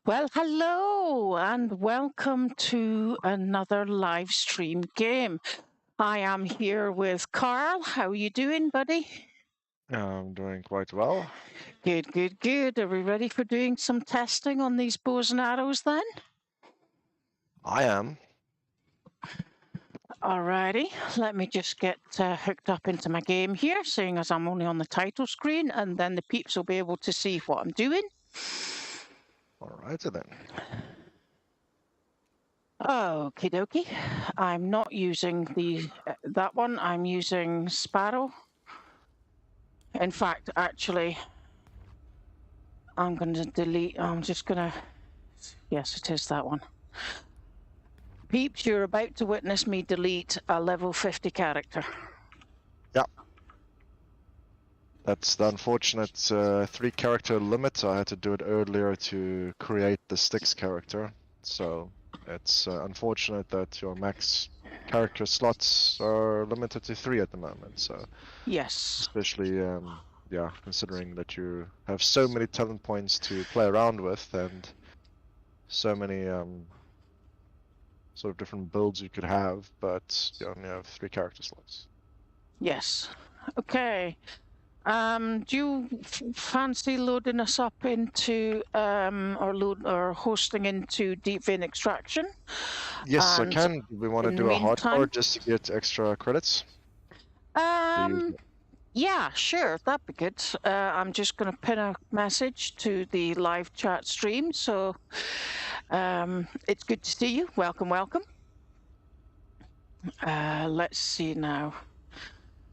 Well, hello and welcome to another live stream game. I am here with Carl. How are you doing, buddy? I'm doing quite well. Good, good, good. Are we ready for doing some testing on these bows and arrows then? I am. Alrighty, let me just get hooked up into my game here, seeing as I'm only on the title screen, and then the peeps will be able to see what I'm doing. Alrighty then. Okie dokie. I'm not using that one. I'm using Sparrow. In fact, actually, I'm going to delete. I'm just going to. Yes, it is that one. Peeps, you're about to witness me delete a level 50 character. Yeah. That's the unfortunate 3-character limit. I had to do it earlier to create the Styx character. So it's unfortunate that your max character slots are limited to 3 at the moment. So Yes. especially, yeah, considering that you have so many talent points to play around with and so many sort of different builds you could have, but you only have 3 character slots. Yes. Okay. Do you fancy loading us up into or hosting into Deep Vein Extraction? Yes, And I can. Do we want to in the do a meantime, hardcore just to get extra credits? Yeah, sure, that'd be good. I'm just going to pin a message to the live chat stream. So it's good to see you. Welcome, welcome. Let's see now.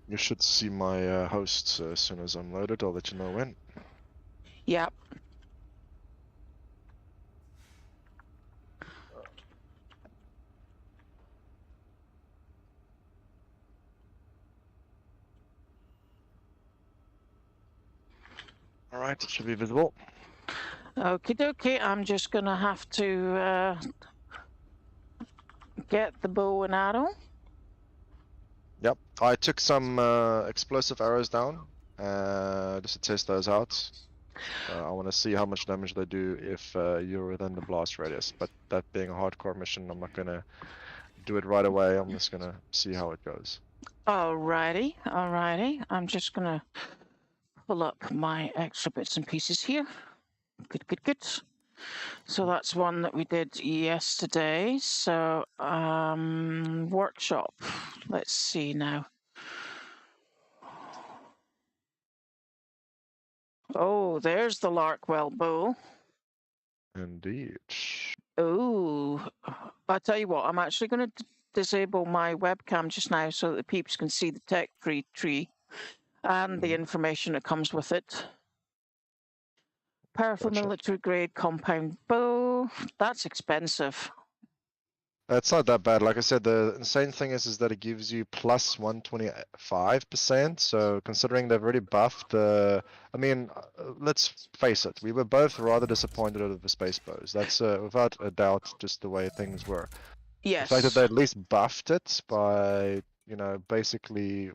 You should see my hosts as soon as I'm loaded. I'll let you know when. Yep. All right, it should be visible. Okie dokie. I'm just going to have to get the bow and arrow. Yep, I took some explosive arrows down just to test those out. I want to see how much damage they do if you're within the blast radius. But that being a hardcore mission, I'm not gonna do it right away. I'm just gonna see how it goes. Alrighty, alrighty. I'm just going to pull up my extra bits and pieces here. Good, good, good. So that's one that we did yesterday. So workshop. Let's see now. Oh, there's the Larkwell bow. Indeed. Oh, I'll tell you what, I'm actually going to disable my webcam just now so that the peeps can see the tech tree and the information that comes with it. Powerful Gotcha. military grade compound bow. That's expensive. It's not that bad. Like I said, the insane thing is that it gives you plus 125%. So considering they've already buffed the, I mean, let's face it, we were both rather disappointed with the space bows. That's without a doubt just the way things were. Yes. The fact that they at least buffed it by, basically,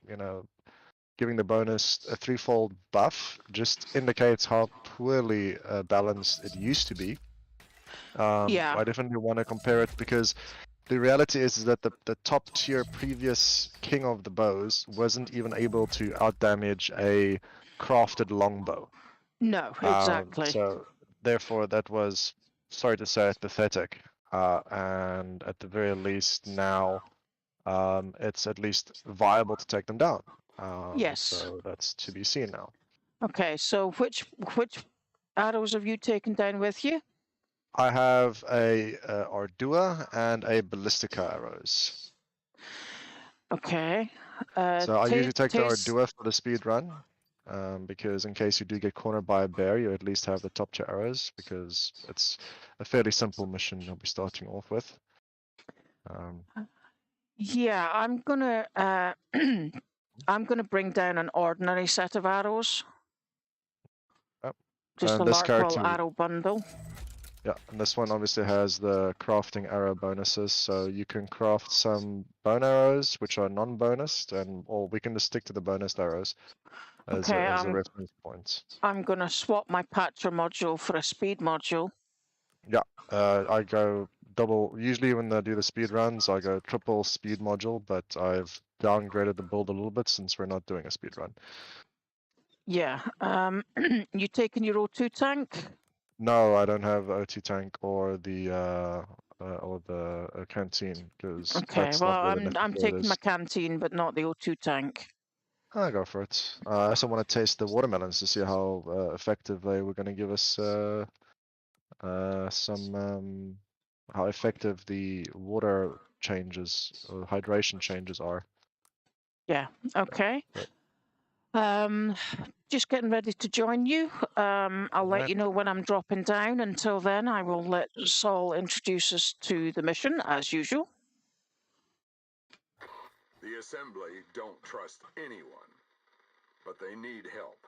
giving the bonus a 3-fold buff just indicates how poorly balanced it used to be. Yeah. I definitely want to compare it because the reality is that the top tier previous king of the bows wasn't even able to outdamage a crafted longbow. No, exactly. So therefore that was, sorry to say it, pathetic. And at the very least now it's at least viable to take them down. Yes. So that's to be seen now. Okay, so which arrows have you taken down with you? I have a Ardua and a Ballistica arrows. Okay. So I usually take the Ardua for the speed run, because in case you do get cornered by a bear, you at least have the top tier arrows, because it's a fairly simple mission you'll be starting off with. Yeah, I'm gonna I'm gonna bring down an ordinary set of arrows. Yep. Just a Larkwell arrow bundle. Yeah, and this one obviously has the crafting arrow bonuses, so you can craft some bone arrows which are non-bonused, or we can just stick to the bonused arrows as a reference point. I'm gonna swap my patcher module for a speed module. Yeah, I go double. Usually when I do the speed runs, I go triple speed module, but I've downgraded the build a little bit since we're not doing a speed run. Yeah. You taking your O2 tank? No, I don't have OT tank or the canteen because Okay. that's Well, not where the I'm necrophore taking my is. canteen, but not the O2 tank. I go for it. I also want to taste the watermelons to see how effective they were going to give us some how effective the water changes or hydration changes are. Yeah. Okay. But, Just getting ready to join you. I'll let right. you know when I'm dropping down. Until then, I will let Saul introduce us to the mission as usual. The Assembly don't trust anyone, but they need help.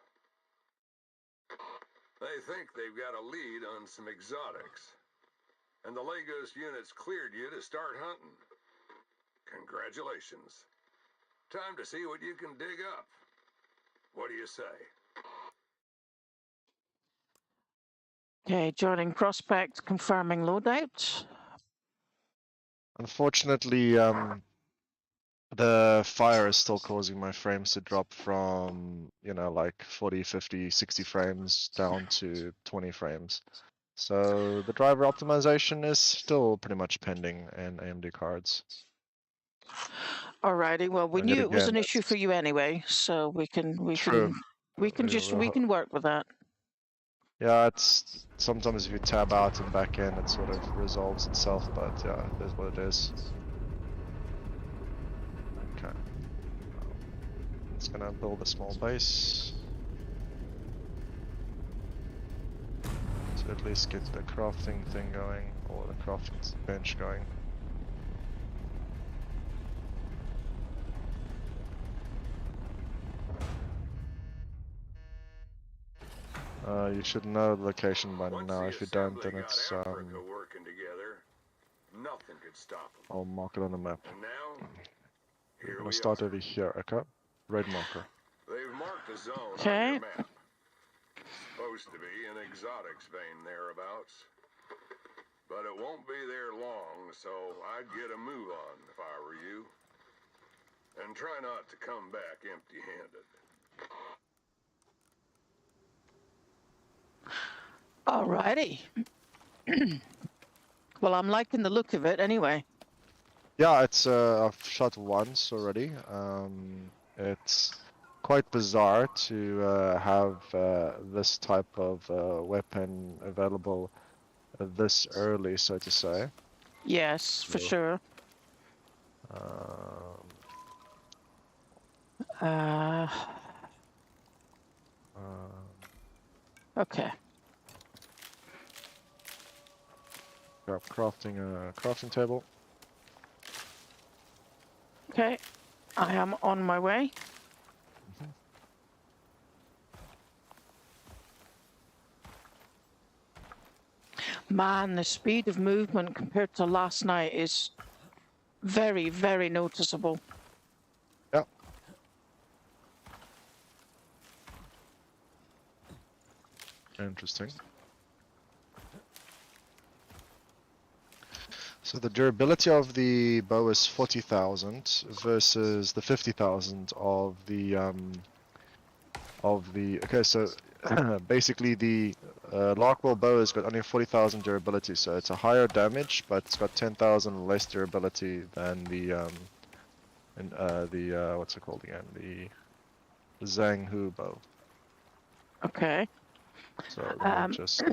They think they've got a lead on some exotics, and the Lagos units cleared you to start hunting. Congratulations. Time to see what you can dig up. What do you say? Okay, joining prospect, confirming loadout. Unfortunately, the fire is still causing my frames to drop from, you know, like 40, 50, 60 frames down to 20 frames. So the driver optimization is still pretty much pending in AMD cards. Alrighty, well, we And yet knew it was again, an issue for that's you anyway, so we can true. we can work with that. Yeah, it's sometimes if you tab out and back in, it sort of resolves itself, but yeah, it is what it is. Okay. It's gonna build a small base. To at least get the crafting thing going, or the crafting bench going. You should know the location by Once now. the If you don't, Assembly then got it's Africa working together, nothing could stop them. I'll mark it on the map. And now, We're here gonna we start are. over here, okay? Red marker. They've marked a zone on Okay. your map. Supposed to be an exotics vein thereabouts. But it won't be there long, so I'd get a move on if I were you. And try not to come back empty-handed. Alrighty. Well, I'm liking the look of it anyway. Yeah, it's I've shot once already. It's quite bizarre to have this type of weapon available this early, so to say. Yes, for So, sure. Um, Uh, okay. grab crafting a crafting table. Okay. I am on my way. Mhm. Man, the speed of movement compared to last night is very, very noticeable. Yeah. Interesting. So the durability of the bow is 40,000 versus the 50,000 of the okay, so basically the Larkwell bow has got only 40,000 durability, so it's a higher damage, but it's got 10,000 less durability than the what's it called again? The Zhang bow. Okay. So let me just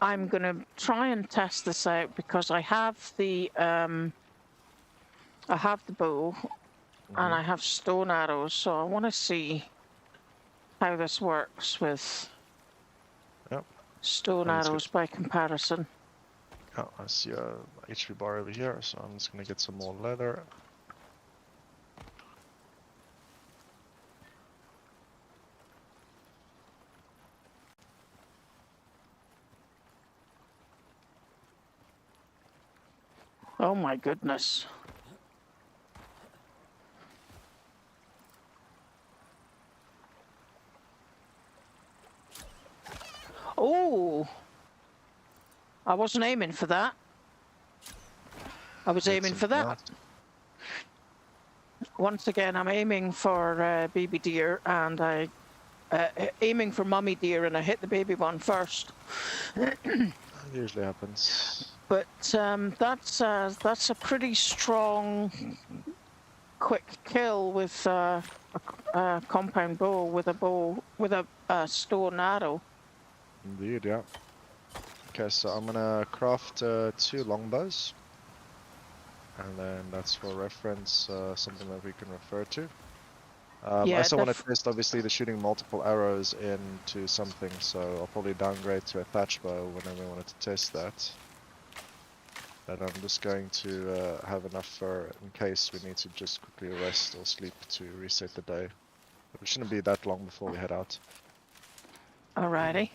I'm going to try and test this out because I have the bow and I have stone arrows, so I want to see how this works with Yep. stone Let's arrows by comparison. Oh, I see a HP bar over here, so I'm just gonna get some more leather. Oh my goodness. Oh, I wasn't aiming for that. I was aiming for that. Once again, I'm aiming for baby deer, and I aiming for mummy deer, and I hit the baby one first. That usually happens. But that's a pretty strong, quick kill with a compound bow with a stone arrow. Indeed, yeah. Okay, so I'm gonna craft 2 longbows. And then that's for reference, something that we can refer to. I Yeah, also want to test, obviously, the shooting multiple arrows into something, so I'll probably downgrade to a thatch bow whenever I wanted to test that. And I'm just going to have enough for in case we need to just quickly rest or sleep to reset the day. But it shouldn't be that long before we head out. Alrighty.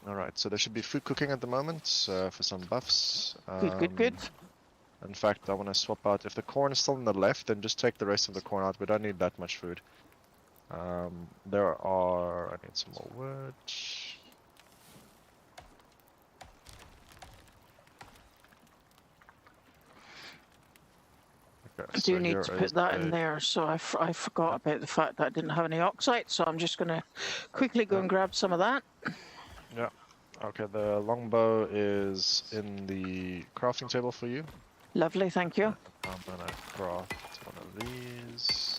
Alright, so there should be food cooking at the moment for some buffs. Good. In fact, I want to swap out. If the corn is still on the left, then just take the rest of the corn out. We don't need that much food. I need some more wood. Okay, I do need to put that in there, so I forgot about the fact that I didn't have any oxide, so I'm just going to quickly go and grab some of that. Yeah. Okay, the longbow is in the crafting table for you. Lovely, thank you. I'm gonna craft one of these.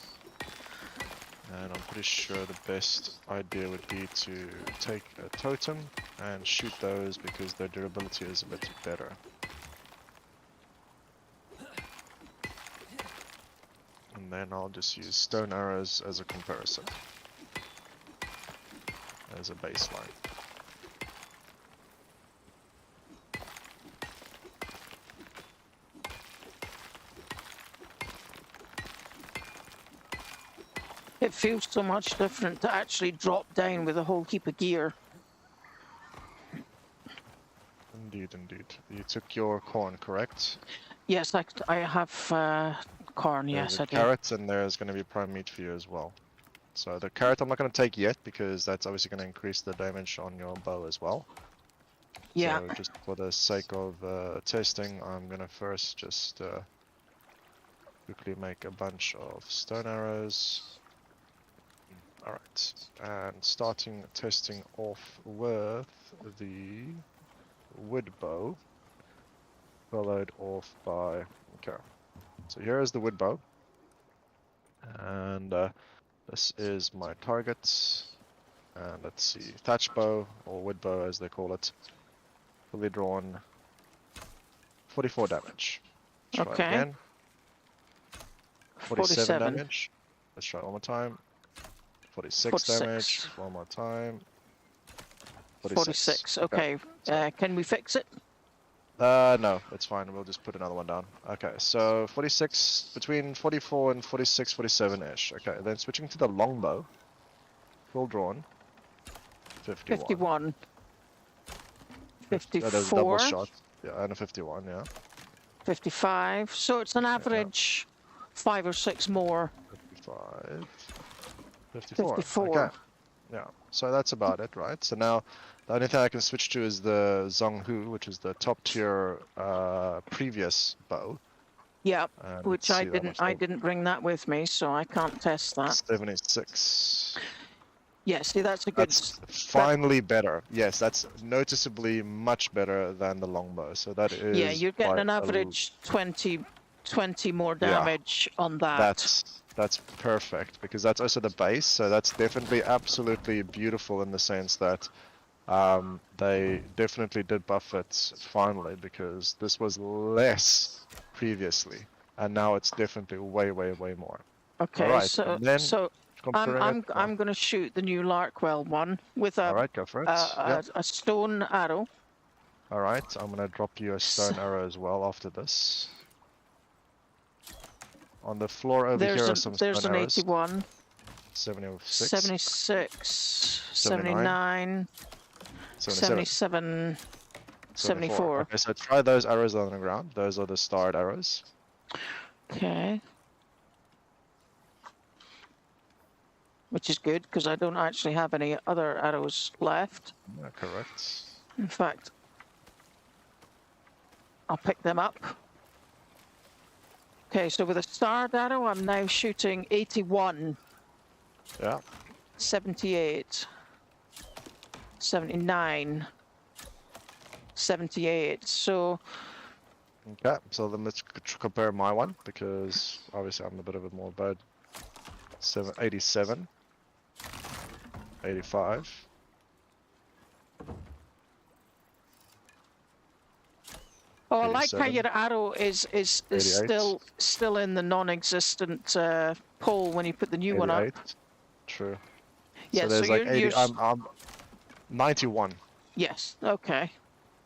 And I'm pretty sure the best idea would be to take a totem and shoot those because their durability is a bit better. And then I'll just use stone arrows as a comparison. As a baseline. It feels so much different to actually drop down with a whole heap of gear. Indeed. You took your corn, correct? Yes, I have corn, yes I do. There's carrots and there's going to be prime meat for you as well. So the carrot I'm not going to take yet because that's obviously going to increase the damage on your bow as well. Yeah. So just for the sake of testing, I'm going to first just quickly make a bunch of stone arrows. Alright, and starting testing off with the wood bow, followed off by, okay, so here is the wood bow, and this is my target, and let's see, thatch bow, or wood bow as they call it, fully drawn, 44 damage. Let's try it again. 47 damage. Let's try it one more time. 46 damage, one more time. 46, okay. Can we fix it? No, it's fine, we'll just put another one down. Okay, so 46, between 44 and 46, 47-ish. Okay, then switching to the longbow. Full drawn. 51. 51. 54. That is a double shot. Yeah, and a 51, yeah. 55, so it's an average 5 or 6 more. 55. 54. 54. Okay. Yeah, so that's about it, right? So now the only thing I can switch to is the Zhonghu, which is the top tier previous bow. Yeah, which I didn't bring that with me, so I can't test that. 76. Yeah, see, that's a good... That's finally better. Yes, that's noticeably much better than the longbow. So that is... Yeah, you're getting an average 20 more damage on that. That's perfect, because that's also the base, so that's definitely absolutely beautiful in the sense that they definitely did buff it finally, because this was less previously, and now it's definitely way more. Okay, right, so I'm going to shoot the new Larkwell one with Alright, go for it. a stone arrow. Alright, I'm going to drop you a stone arrow as well after this. On the floor over here are some stone arrows. There's an 81. 76. 76. 79. 77. 74. Okay, so try those arrows on the ground. Those are the starred arrows. Okay. Which is good, because I don't actually have any other arrows left. Yeah, correct. In fact, I'll pick them up. Okay, so with a starred arrow, I'm now shooting 81, Yeah. 78, 79, 78. So, Okay, so then let's compare my one, because obviously I'm a bit of a more bad. 87, 85. oh, I like how 87, your arrow is 88. still in the non-existent pole when you put the new one up. 88. True. Yeah, So so there's like 80. you're I'm 91. yes, okay.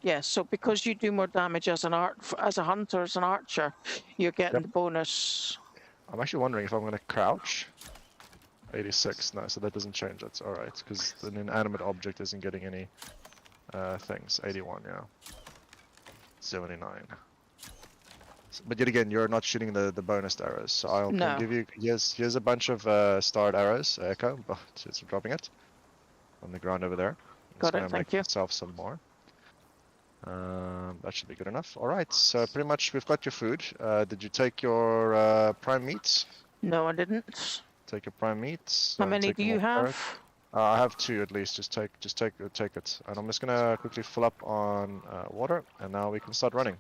Yes, so because you do more damage as a hunter, as an archer, you're getting Yep. the bonus. I'm actually wondering if I'm gonna crouch. 86. No, so that doesn't change. That's all right, because an inanimate object isn't getting any things. 81. Yeah. 79. But yet again, you're not shooting the bonus arrows, so I'll No. give you. Here's a bunch of starred arrows. Echo, but just dropping it on the ground over there. Got it, Gonna thank make you. myself some more. That should be good enough. All right, so pretty much we've got your food. Did you take your prime meats? No, I didn't. Take your prime meats. How many do you have? I have 2 at least. Just take it. And I'm just gonna quickly fill up on water, and now we can start running.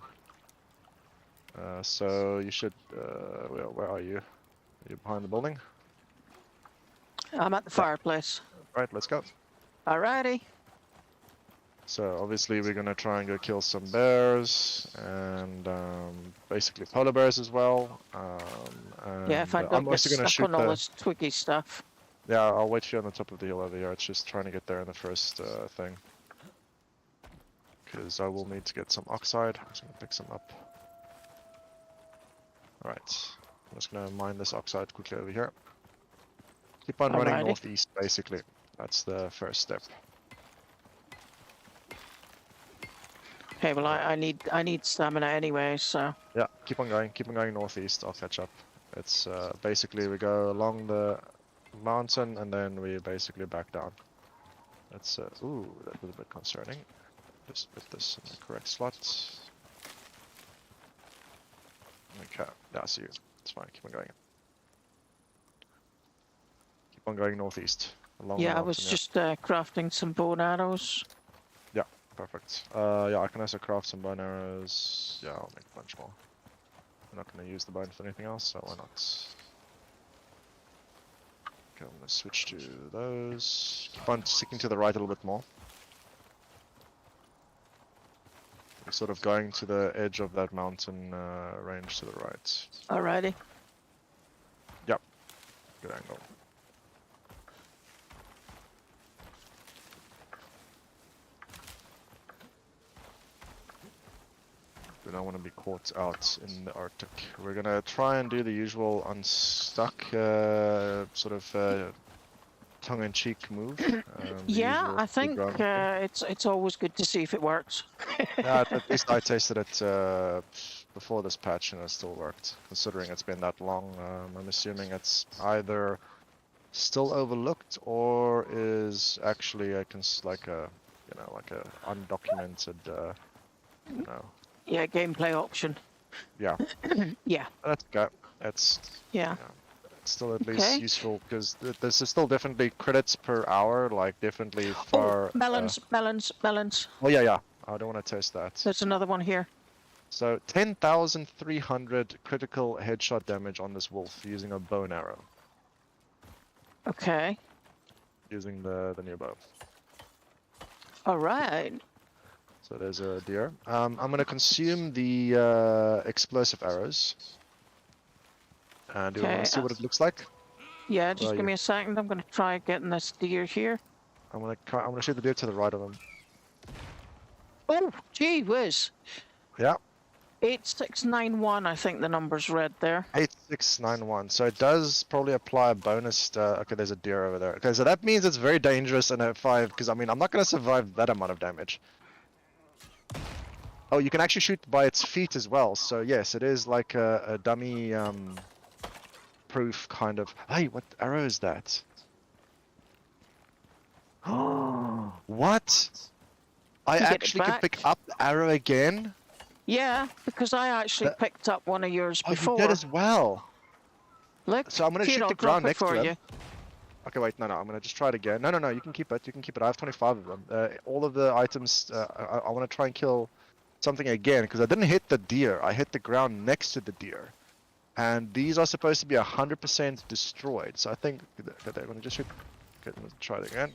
So you should. Where are you? Are you behind the building? I'm at the fireplace. Right, let's go. Alrighty. So obviously we're gonna try and go kill some bears and basically polar bears as well. Yeah, if I I'm don't get also gonna stuck shoot on all this twiggy stuff. Yeah, I'll wait for you on the top of the hill over here. It's just trying to get there in the first thing. Because I will need to get some oxide. I'm just gonna pick some up. Alright. I'm just gonna mine this oxide quickly over here. Keep on running Alrighty. northeast, basically. That's the first step. Okay, well I need stamina anyway, so Yeah, keep on going northeast. I'll catch up. It's basically we go along the mountain and then we basically back down. That's ooh, that was a bit concerning. Just put this in the correct slot. Okay, yeah, I see you. It's fine. Keep on going. Keep on going northeast along the yeah, I mountain. was just crafting some bow and arrows. Perfect. Yeah, I can also craft some bone arrows. Yeah, I'll make a bunch more. I'm not going to use the bone for anything else, so why not? Okay, I'm going to switch to those. Keep on sticking to the right a little bit more. We're sort of going to the edge of that mountain range to the right. Alrighty. Good angle. We don't want to be caught out in the Arctic. We're gonna try and do the usual unstuck sort of tongue-in-cheek move. The Yeah, usual I think ground thing. it's always good to see if it works. Yeah, at least I tasted it before this patch and it still worked. Considering it's been that long, I'm assuming it's either still overlooked or is actually like a undocumented Yeah, gameplay option. Yeah. Yeah. That's okay. That's Yeah. it's still at least Okay. useful because this is still definitely credits per hour, like definitely Oh, far. melons. Oh yeah. I don't want to taste that. There's another one here. So 10,300 critical headshot damage on this wolf using a bow and arrow. Okay. Using the new bow. Alright. So there's a deer. I'm gonna consume the explosive arrows. And do you want to see what it looks like? Yeah, Where just are give you? me a second. I'm going to try getting this deer here. I'm gonna shoot the deer to the right of him. Oh, gee whiz. Yeah. 8691, I think the number's read there. 8691. So it does probably apply a bonus. Okay, there's a deer over there. Okay, so that means it's very dangerous in a 5, because I mean, I'm not going to survive that amount of damage. Oh, you can actually shoot by its feet as well. So yes, it is like a dummy proof kind of. Hey, what arrow is that? Oh, what? I You get it actually can back. pick up the arrow again? Yeah, because I actually picked up one of yours Oh, before. you did as well. Look, So I'm gonna here, shoot I'll the drop ground it next to for him. you. Okay, wait, no, I'm gonna just try it again. No, you can keep it. You can keep it. I have 25 of them. All of the items. I want to try and kill something again because I didn't hit the deer. I hit the ground next to the deer, and these are supposed to be 100% destroyed. So I think that they're gonna just shoot. Okay, let's try it again.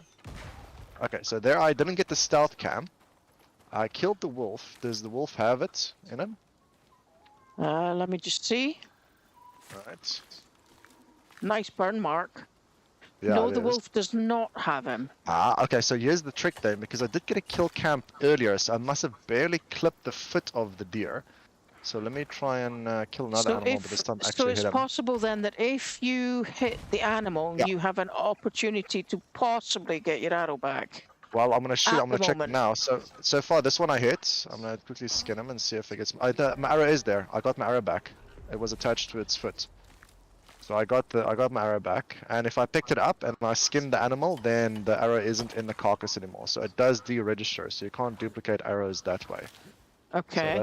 Okay, so there I didn't get the stealth cam. I killed the wolf. Does the wolf have it in him? Let me just see. Right. Nice burn mark. Yeah, No, it the is. wolf does not have him. Okay, so here's the trick then, because I did get a kill camp earlier, so I must have barely clipped the foot of the deer. So let me try and kill another animal, but this time actually it's hit him. possible then that if you hit the animal, Yeah. you have an opportunity to possibly get your arrow back. Well, I'm gonna shoot. At I'm gonna the check moment. now. So far, this one I hit. I'm gonna quickly skin him and see if it gets. My arrow is there. I got my arrow back. It was attached to its foot. So I got my arrow back, and if I picked it up and I skinned the animal, then the arrow isn't in the carcass anymore. So it does deregister, so you can't duplicate arrows that way. Okay.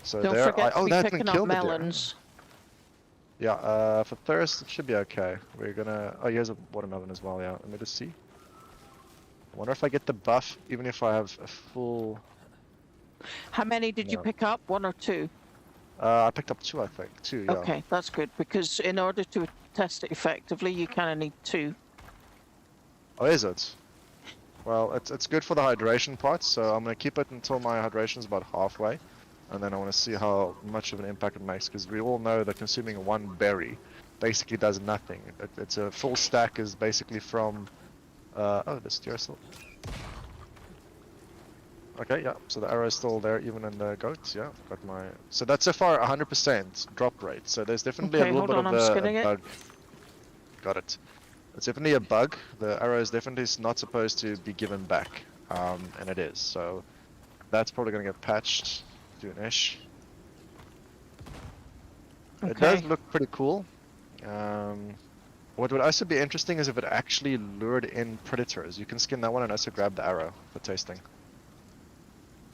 So Don't there. forget to be that picking didn't up kill the deer. melons. Yeah. For thirst, it should be okay. We're gonna. Oh, here's a watermelon as well. Yeah. Let me just see. I wonder if I get the buff, even if I have a full. How many did you No. pick up? One or two? I picked up 2, I think. 2, yeah. Okay, that's good, because in order to test it effectively, you kind of need 2. Oh, is it? Well, it's good for the hydration part, so I'm gonna keep it until my hydration is about halfway, and then I want to see how much of an impact it makes, because we all know that consuming one berry basically does nothing. It's a full stack is basically from. Oh, the steer still. Okay, yeah. So the arrow is still there, even in the goats. Yeah, got my. So that's so far 100% drop rate. So there's definitely Okay, a little hold bit on, of I'm a skinning it. bug. Got it. It's definitely a bug. The arrow is definitely not supposed to be given back, and it is. So that's probably gonna get patched soon-ish. Okay. It does look pretty cool. What would also be interesting is if it actually lured in predators. You can skin that one and also grab the arrow for tasting.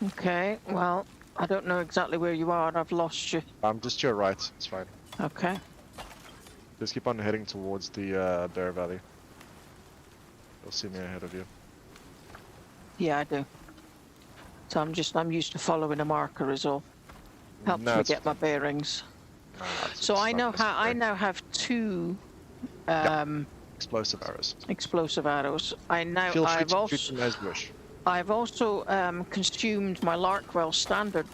Okay, well, I don't know exactly where you are. I've lost you. I'm just to your right. It's fine. Okay. Just keep on heading towards the Bear Valley. You'll see me ahead of you. Yeah, I do. So I'm used to following a marker is all. Helps No, me it's get my fine. bearings. No, So it's I not necessary. now have 2 Explosive arrows. explosive arrows. Feel free to shoot them as you wish. I've also consumed my Larkwell standard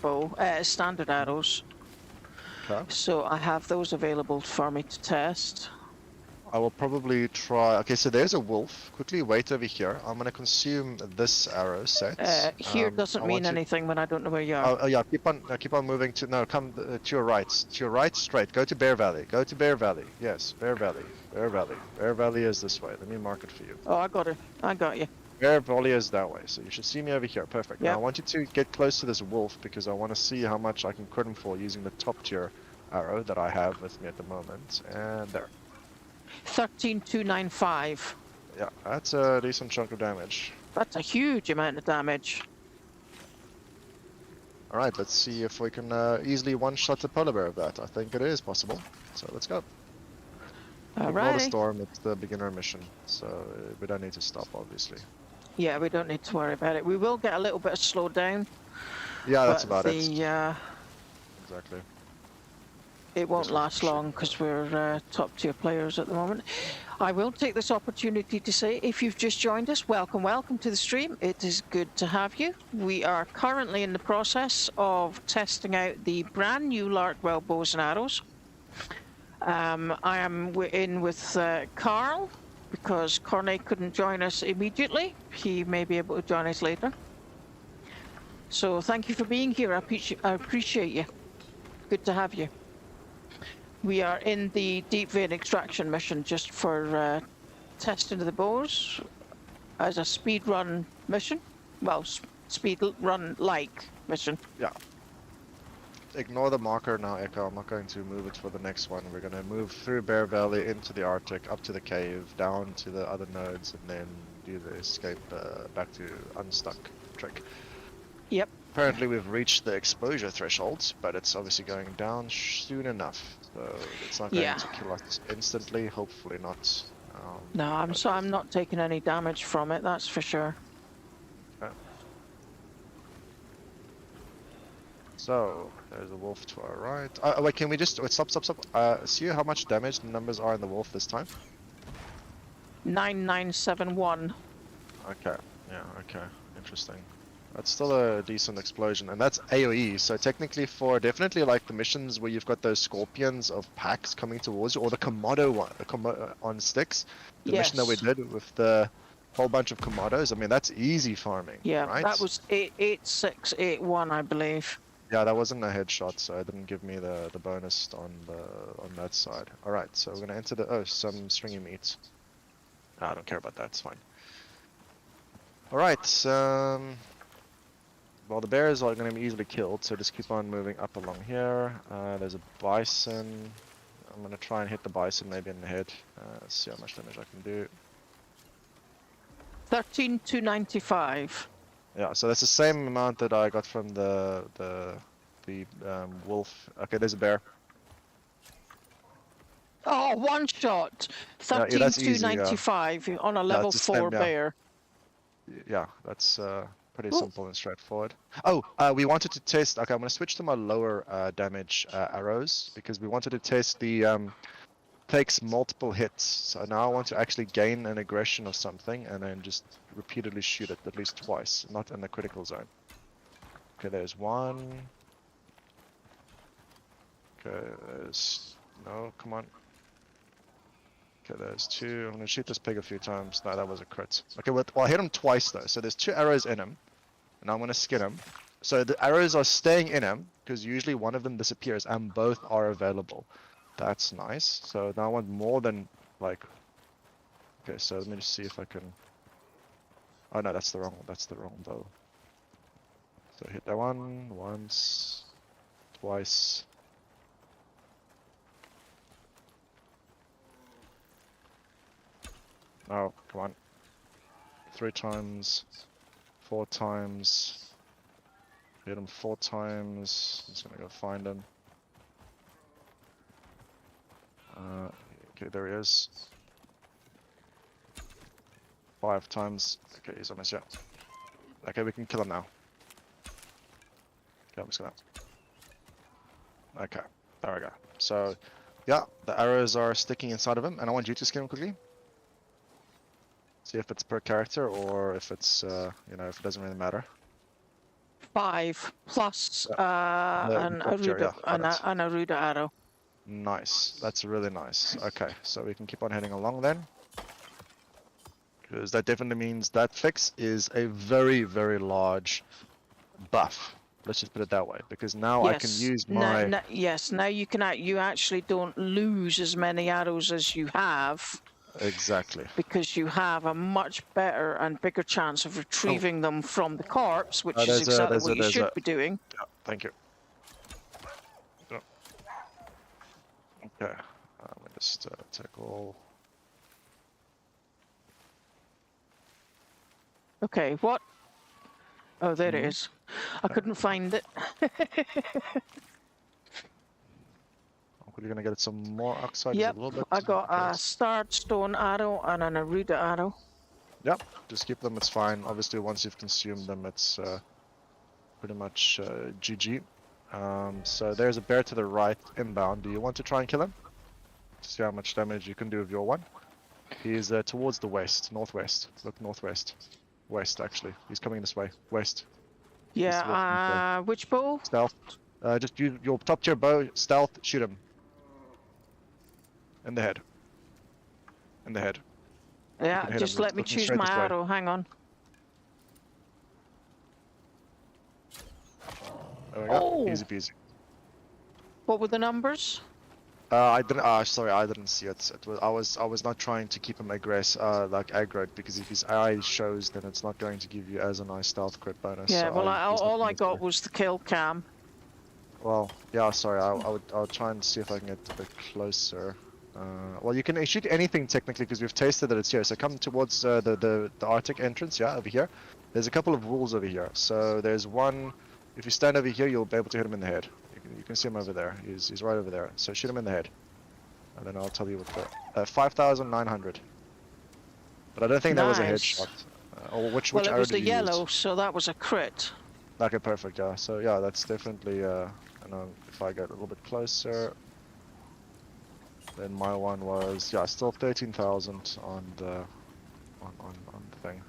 standard arrows. Okay. So I have those available for me to test. I will probably try. Okay, so there's a wolf. Quickly wait over here. I'm gonna consume this arrow set. Here doesn't I mean want you- anything when I don't know where you are. Oh yeah, keep on moving to come to your right. To your right, straight. Go to Bear Valley. Go to Bear Valley. Yes, Bear Valley. Bear Valley. Bear Valley is this way. Let me mark it for you. Oh, I got it. I got you. Bear Valley is that way. So you should see me over here. Perfect. Now Yep. I want you to get close to this wolf because I want to see how much I can crit him for using the top tier arrow that I have with me at the moment. And there. 13295. Yeah, that's a decent chunk of damage. That's a huge amount of damage. Alright, let's see if we can easily one-shot the polar bear of that. I think it is possible. So let's go. Ignore the Alright. storm, it's the beginner mission. So we don't need to stop, obviously. Yeah, we don't need to worry about it. We will get a little bit of slowdown. Yeah, that's but about it. Exactly. Exactly. It won't This one's last for sure. long because we're top tier players at the moment. I will take this opportunity to say, if you've just joined us, welcome to the stream. It is good to have you. We are currently in the process of testing out the brand new Larkwell bows and arrows. I am in with Carl because Cornet couldn't join us immediately. He may be able to join us later. So thank you for being here. I appreciate you. Good to have you. We are in the deep vein extraction mission just for testing of the bows as a speed run mission. Well, speed run like mission. Yeah. Ignore the marker now, Echo. I'm not going to move it for the next one. We're going to move through Bear Valley into the Arctic, up to the cave, down to the other nodes, and then do the escape back to Unstuck trick. Yep. Apparently we've reached the exposure thresholds, but it's obviously going down soon enough. So it's not going Yeah. to kill us instantly, hopefully not. No, But I'm not taking any damage from it, that's for sure. okay. So there's a wolf to our right. Wait, can we just wait, stop. See how much damage the numbers are in the wolf this time? 9971. Okay, yeah, okay, interesting. That's still a decent explosion, and that's AoE. So technically, for definitely like the missions where you've got those scorpions of packs coming towards you, or the Komodo one, on sticks, the mission that we Yes. did with the whole bunch of Komodos. I mean, that's easy farming, Yeah, right? that was 8681, I believe. Yeah, that wasn't a headshot, so it didn't give me the bonus on that side. All right, so we're gonna enter the some stringy meat. I don't care about that. It's fine. All right. Well, the bears are going to be easily killed, so just keep on moving up along here. There's a bison. I'm going to try and hit the bison maybe in the head. See how much damage I can do. 13295. Yeah, so that's the same amount that I got from the wolf. Okay, there's a bear. Oh, one shot. Yeah, that's easy, 13295 on a level it's the 4 same, yeah. bear. Yeah, that's pretty Ooh. simple and straightforward. Oh, we wanted to test. Okay, I'm going to switch to my lower damage arrows because we wanted to test the takes multiple hits. So now I want to actually gain an aggression of something and then just repeatedly shoot it at least twice, not in the critical zone. Okay, there's one. Okay, there's no, come on. Okay, there's two. I'm gonna shoot this pig a few times. No, that was a crit. Okay, well I hit him twice though. So there's 2 arrows in him, and I'm gonna skin him. So the arrows are staying in him because usually one of them disappears, and both are available. That's nice. So now I want more than like. Okay, so let me just see if I can. Oh no, that's the wrong bow. So hit that one once, twice. Oh, come on. 3 times, 4 times. Hit him 4 times. I'm just gonna go find him. Okay, there he is. 5 times. Okay, he's almost, yeah. Okay, we can kill him now. Okay, I'm just gonna. Okay, there we go. So, yeah, the arrows are sticking inside of him, and I want you to skin him quickly. See if it's per character or if it's, you know, if it doesn't really matter. 5 plus an capture, Aruda, yeah, an Aruda arrow. Nice. That's really nice. Okay, so we can keep on heading along then. Because that definitely means that fix is a very, very large buff. Let's just put it that way. Because now I can use my... Yes, now you can. You actually don't lose as many arrows as you have. Exactly. Because you have a much better and bigger chance of retrieving them from the corpse, which is exactly what you should be doing. Yeah, thank you. Yeah. Okay, let me just take all. Okay, what? Oh, there it is. I couldn't find it. You're gonna get some more oxide. Yep, a little bit. I got a starred stone arrow and an Aruda arrow. Yep, just keep them, it's fine. Obviously, once you've consumed them, it's pretty much GG. So there's a bear to the right, inbound. Do you want to try and kill him? See how much damage you can do with your one. He's towards the west, northwest. Look, northwest. West, actually. He's coming this way. West. Yeah, which bow? Stealth. Just use your top tier bow, stealth, shoot him. In the head. In the head. Yeah, just let me choose my arrow. Hang on. There we go. Easy peasy. What were the numbers? I didn't. Sorry, I didn't see it. I was not trying to keep him like aggroed, because if his eye shows, then it's not going to give you as a nice stealth crit bonus. Yeah, so well, all I got was the kill cam. Well, yeah, sorry. I'll try and see if I can get a bit closer. Well, you can shoot anything technically because we've tasted that it's here. So come towards the Arctic entrance. Yeah, over here. There's a couple of wolves over here. So there's one if you stand over here, you'll be able to hit him in the head. You can see him over there. He's right over there. So shoot him in the head, and then I'll tell you what the 5,900. But I don't think that was a headshot. Or which Well, it arrow was did the you yellow, use? so that was a crit. Okay, perfect. Yeah. So yeah, that's definitely. I know if I get a little bit closer, then my one was still 13,000 on the on the thing.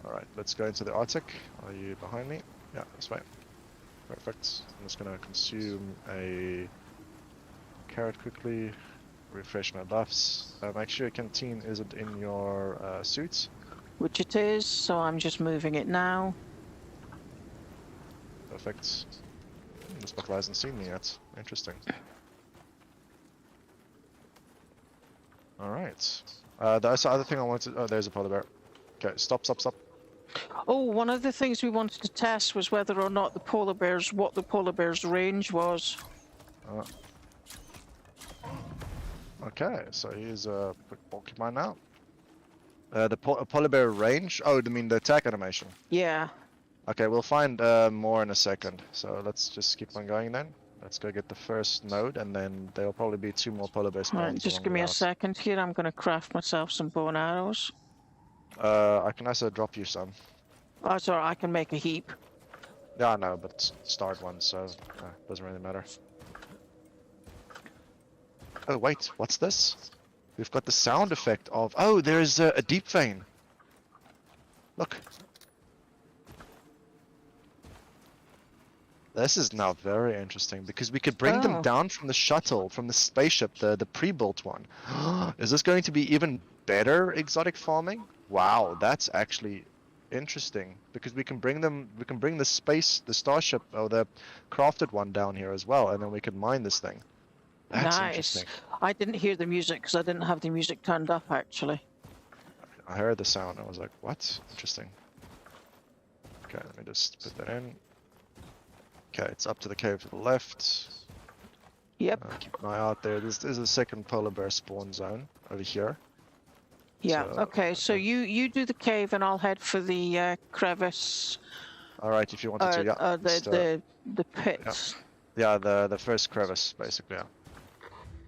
All right, let's go into the Arctic. Are you behind me? Yeah, that's right. Perfect. I'm just gonna consume a carrot quickly. Refresh my buffs. Make sure your canteen isn't in your suit. Which it is, so I'm just moving it now. Perfect. This butler hasn't seen me yet. Interesting. Alright. The other thing I wanted to... Oh, there's a polar bear. Okay, stop. Oh, one of the things we wanted to test was whether or not what the polar bear's range was. Okay, so here's a quick porcupine now. The polar bear range? Oh, you mean the attack animation? Yeah. Okay, we'll find more in a second. So let's just keep on going then. Let's go get the first node, and then there'll probably be 2 more polar bear spawns. Alright, just give me a second here. I'm going to craft myself some bow and arrows. I can also drop you some. Oh, sorry, I can make a heap. Yeah, I know, but start one, so doesn't really matter. Oh wait, what's this? We've got the sound effect of... Oh, there's a deep vein. Look. This is now very interesting, because we could bring them down from the shuttle, from the spaceship, the pre-built one. Is this going to be even better exotic farming? Wow, that's actually interesting, because we can bring the starship, or the crafted one down here as well, and then we can mine this thing. That's interesting. I didn't hear the music because I didn't have the music turned up, actually. I heard the sound. I was like, what? Interesting. Okay, let me just put that in. Okay, it's up to the cave to the left. Yep. Keep an eye out there. This is a second polar bear spawn zone over here. Yeah, So, okay, so you do the cave and I'll head for the crevice. Alright, if you wanted to, yeah. The pit. Yeah, the first crevice, basically, yeah.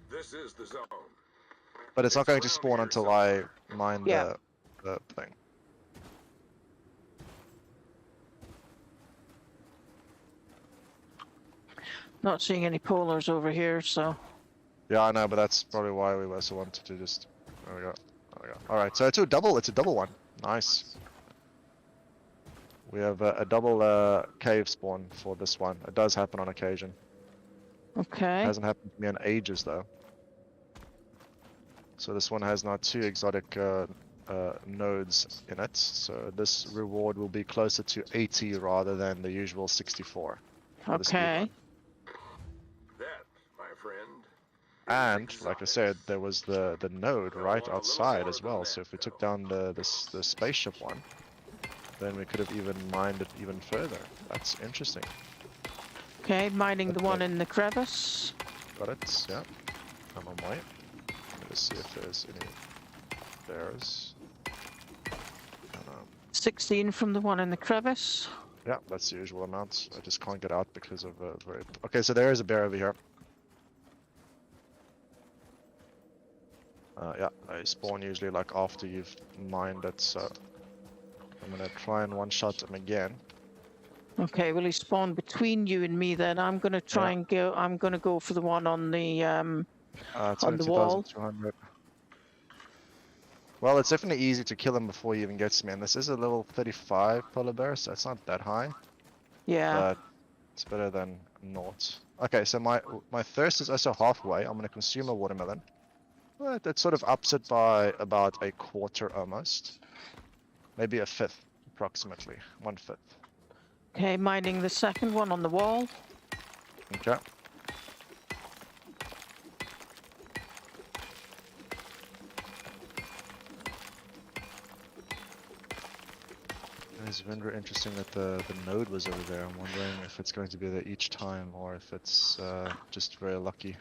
This is the zone. But it's not going to spawn until I mine the thing. Not seeing any polars over here, so... Yeah, I know, but that's probably why we also wanted to just... There we go. Alright, so it's a double one. Nice. We have a double cave spawn for this one. It does happen on occasion. Okay. It hasn't happened to me in ages, though. So this one has now 2 exotic nodes in it. So this reward will be closer to 80 rather than the usual 64. Okay. That, my friend. And like I said, there was the node right outside as well. So if we took down the spaceship one, then we could have even mined it even further. That's interesting. Okay, mining the one in the crevice. Got it, yeah. I'm on my way. Let's see if there's any bears. 16 from the one in the crevice. Yeah, that's the usual amount. I just can't get out because of Okay, so there is a bear over here. Yeah, they spawn usually like after you've mined it, so I'm gonna try and one-shot him again. Okay, well he spawned between you and me then. I'm gonna try and go. I'm gonna go for the one on the wall. Well, it's definitely easy to kill him before he even gets to me, and this is a level 35 polar bear, so it's not that high. Yeah. But it's better than naught. Okay, so my thirst is also halfway. I'm gonna consume a watermelon. But that sort of ups it by about a quarter almost. Maybe a fifth, approximately. 1/5. Okay, mining the second one on the wall. Okay. It's very interesting that the node was over there. I'm wondering if it's going to be there each time or if it's just very lucky.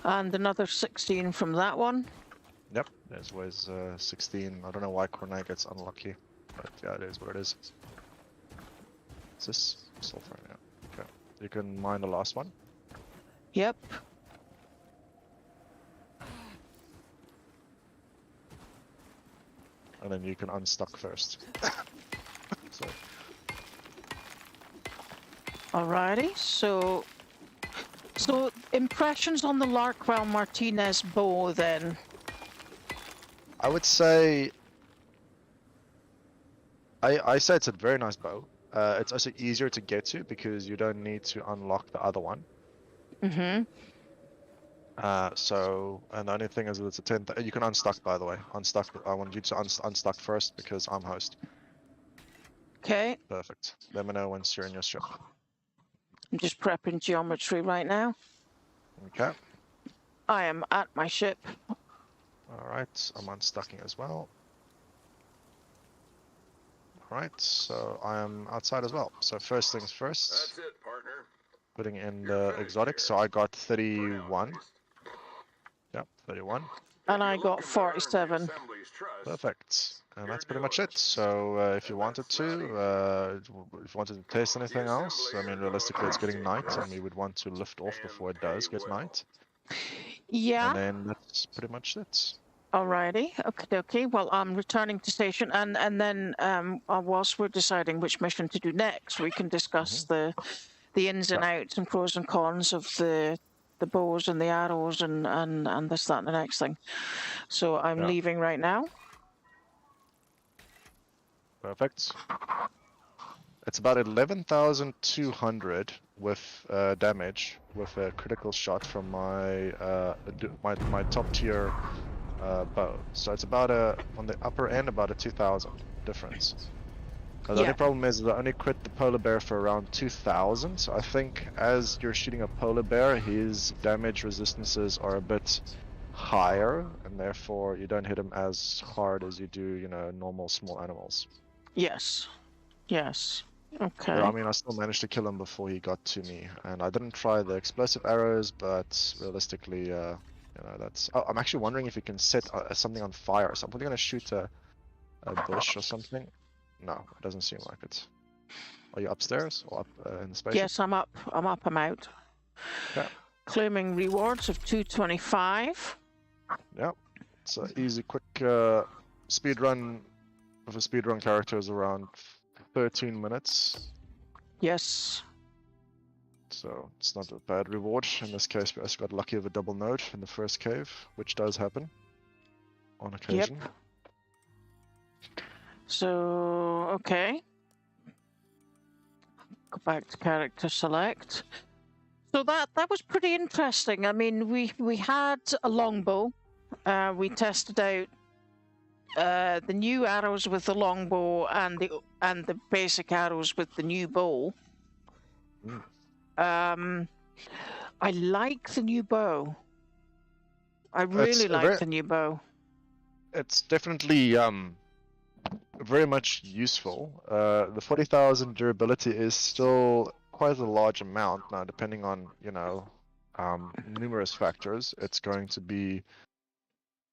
And another 16 from that one. Yep, there's always 16. I don't know why Cornet gets unlucky, but yeah, it is what it is. Is this sulfur? Yeah. Okay. You can mine the last one. Yep. And then you can unstuck first. So, Alrighty. So impressions on the Larkwell Martinez bow then. I would say... I say it's a very nice bow. It's also easier to get to because you don't need to unlock the other one. Mm-hmm. And the only thing is that it's a 10. You can unstuck, by the way. Unstuck. I want you to unstuck first because I'm host. Okay. Perfect. Let me know once you're in your ship. I'm just prepping geometry right now. Okay. I am at my ship. Alright, I'm unstucking as well. Alright, so I am outside as well. So first things first, That's it, partner. putting in You're the finished exotic. here. So I got For now, 31. at least. Yep, 31. And If I you're got looking to earn the 47. Assembly's trust, Perfect. And you're that's pretty doing much it. it. So if you And wanted that's not to, if you wanted to taste The anything else, I Assembly mean, are gonna realistically, it's getting appreciate night, and this we would want to lift off and before it pay does get well. night. Yeah. And then that's pretty much it. Alrighty. Okay. Well, I'm returning to station, and then whilst we're deciding which mission to do next, we can discuss the ins and outs and pros and cons of the bows and the arrows and this, that, and the next thing. So I'm Yeah. leaving right now. Perfect. It's about 11,200 with damage with a critical shot from my top tier bow. So it's about on the upper end about a 2,000 difference. The only problem is that I only crit the polar bear for around 2,000. So I think as you're shooting a polar bear, his damage resistances are a bit higher, and therefore you don't hit him as hard as you do, normal small animals. Yes. Okay. But I mean, I still managed to kill him before he got to me, and I didn't try the explosive arrows, but realistically, that's... Oh, I'm actually wondering if you can set something on fire. So I'm probably gonna shoot a bush or something. No, it doesn't seem like it. Are you upstairs or up in the spaceship? Yes, I'm up. I'm out. Yeah. Claiming rewards of 225. Yeah. It's an easy, quick speed run with a speed run character is around 13 minutes. Yes. So it's not a bad reward. In this case, we also got lucky with a double node in the first cave, which does happen on occasion. Yep. So, okay. Go back to character select. So that was pretty interesting. I mean, we had a longbow. We tested out the new arrows with the longbow and the basic arrows with the new bow. I like the new bow. I really like the new bow. It's definitely very much useful. The 40,000 durability is still quite a large amount now, depending on numerous factors. It's going to be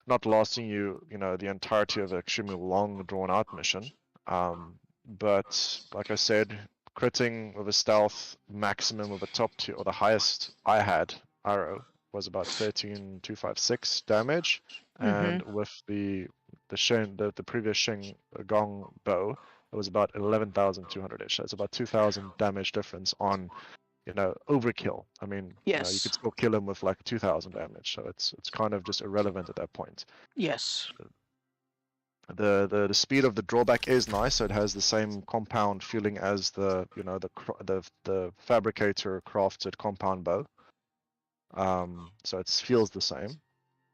not lasting you, the entirety of an extremely long, drawn-out mission. But like I said, critting with a stealth maximum of a top tier, or the highest I had arrow, was about 13,256 damage, and with the previous Sheng Gong bow, it was about 11,200-ish. So it's about 2,000 damage difference on, overkill. I mean, yes, you could still kill him with like 2,000 damage, so it's kind of just irrelevant at that point. Yes. The speed of the drawback is nice, so it has the same compound feeling as the fabricator crafted compound bow. So it feels the same.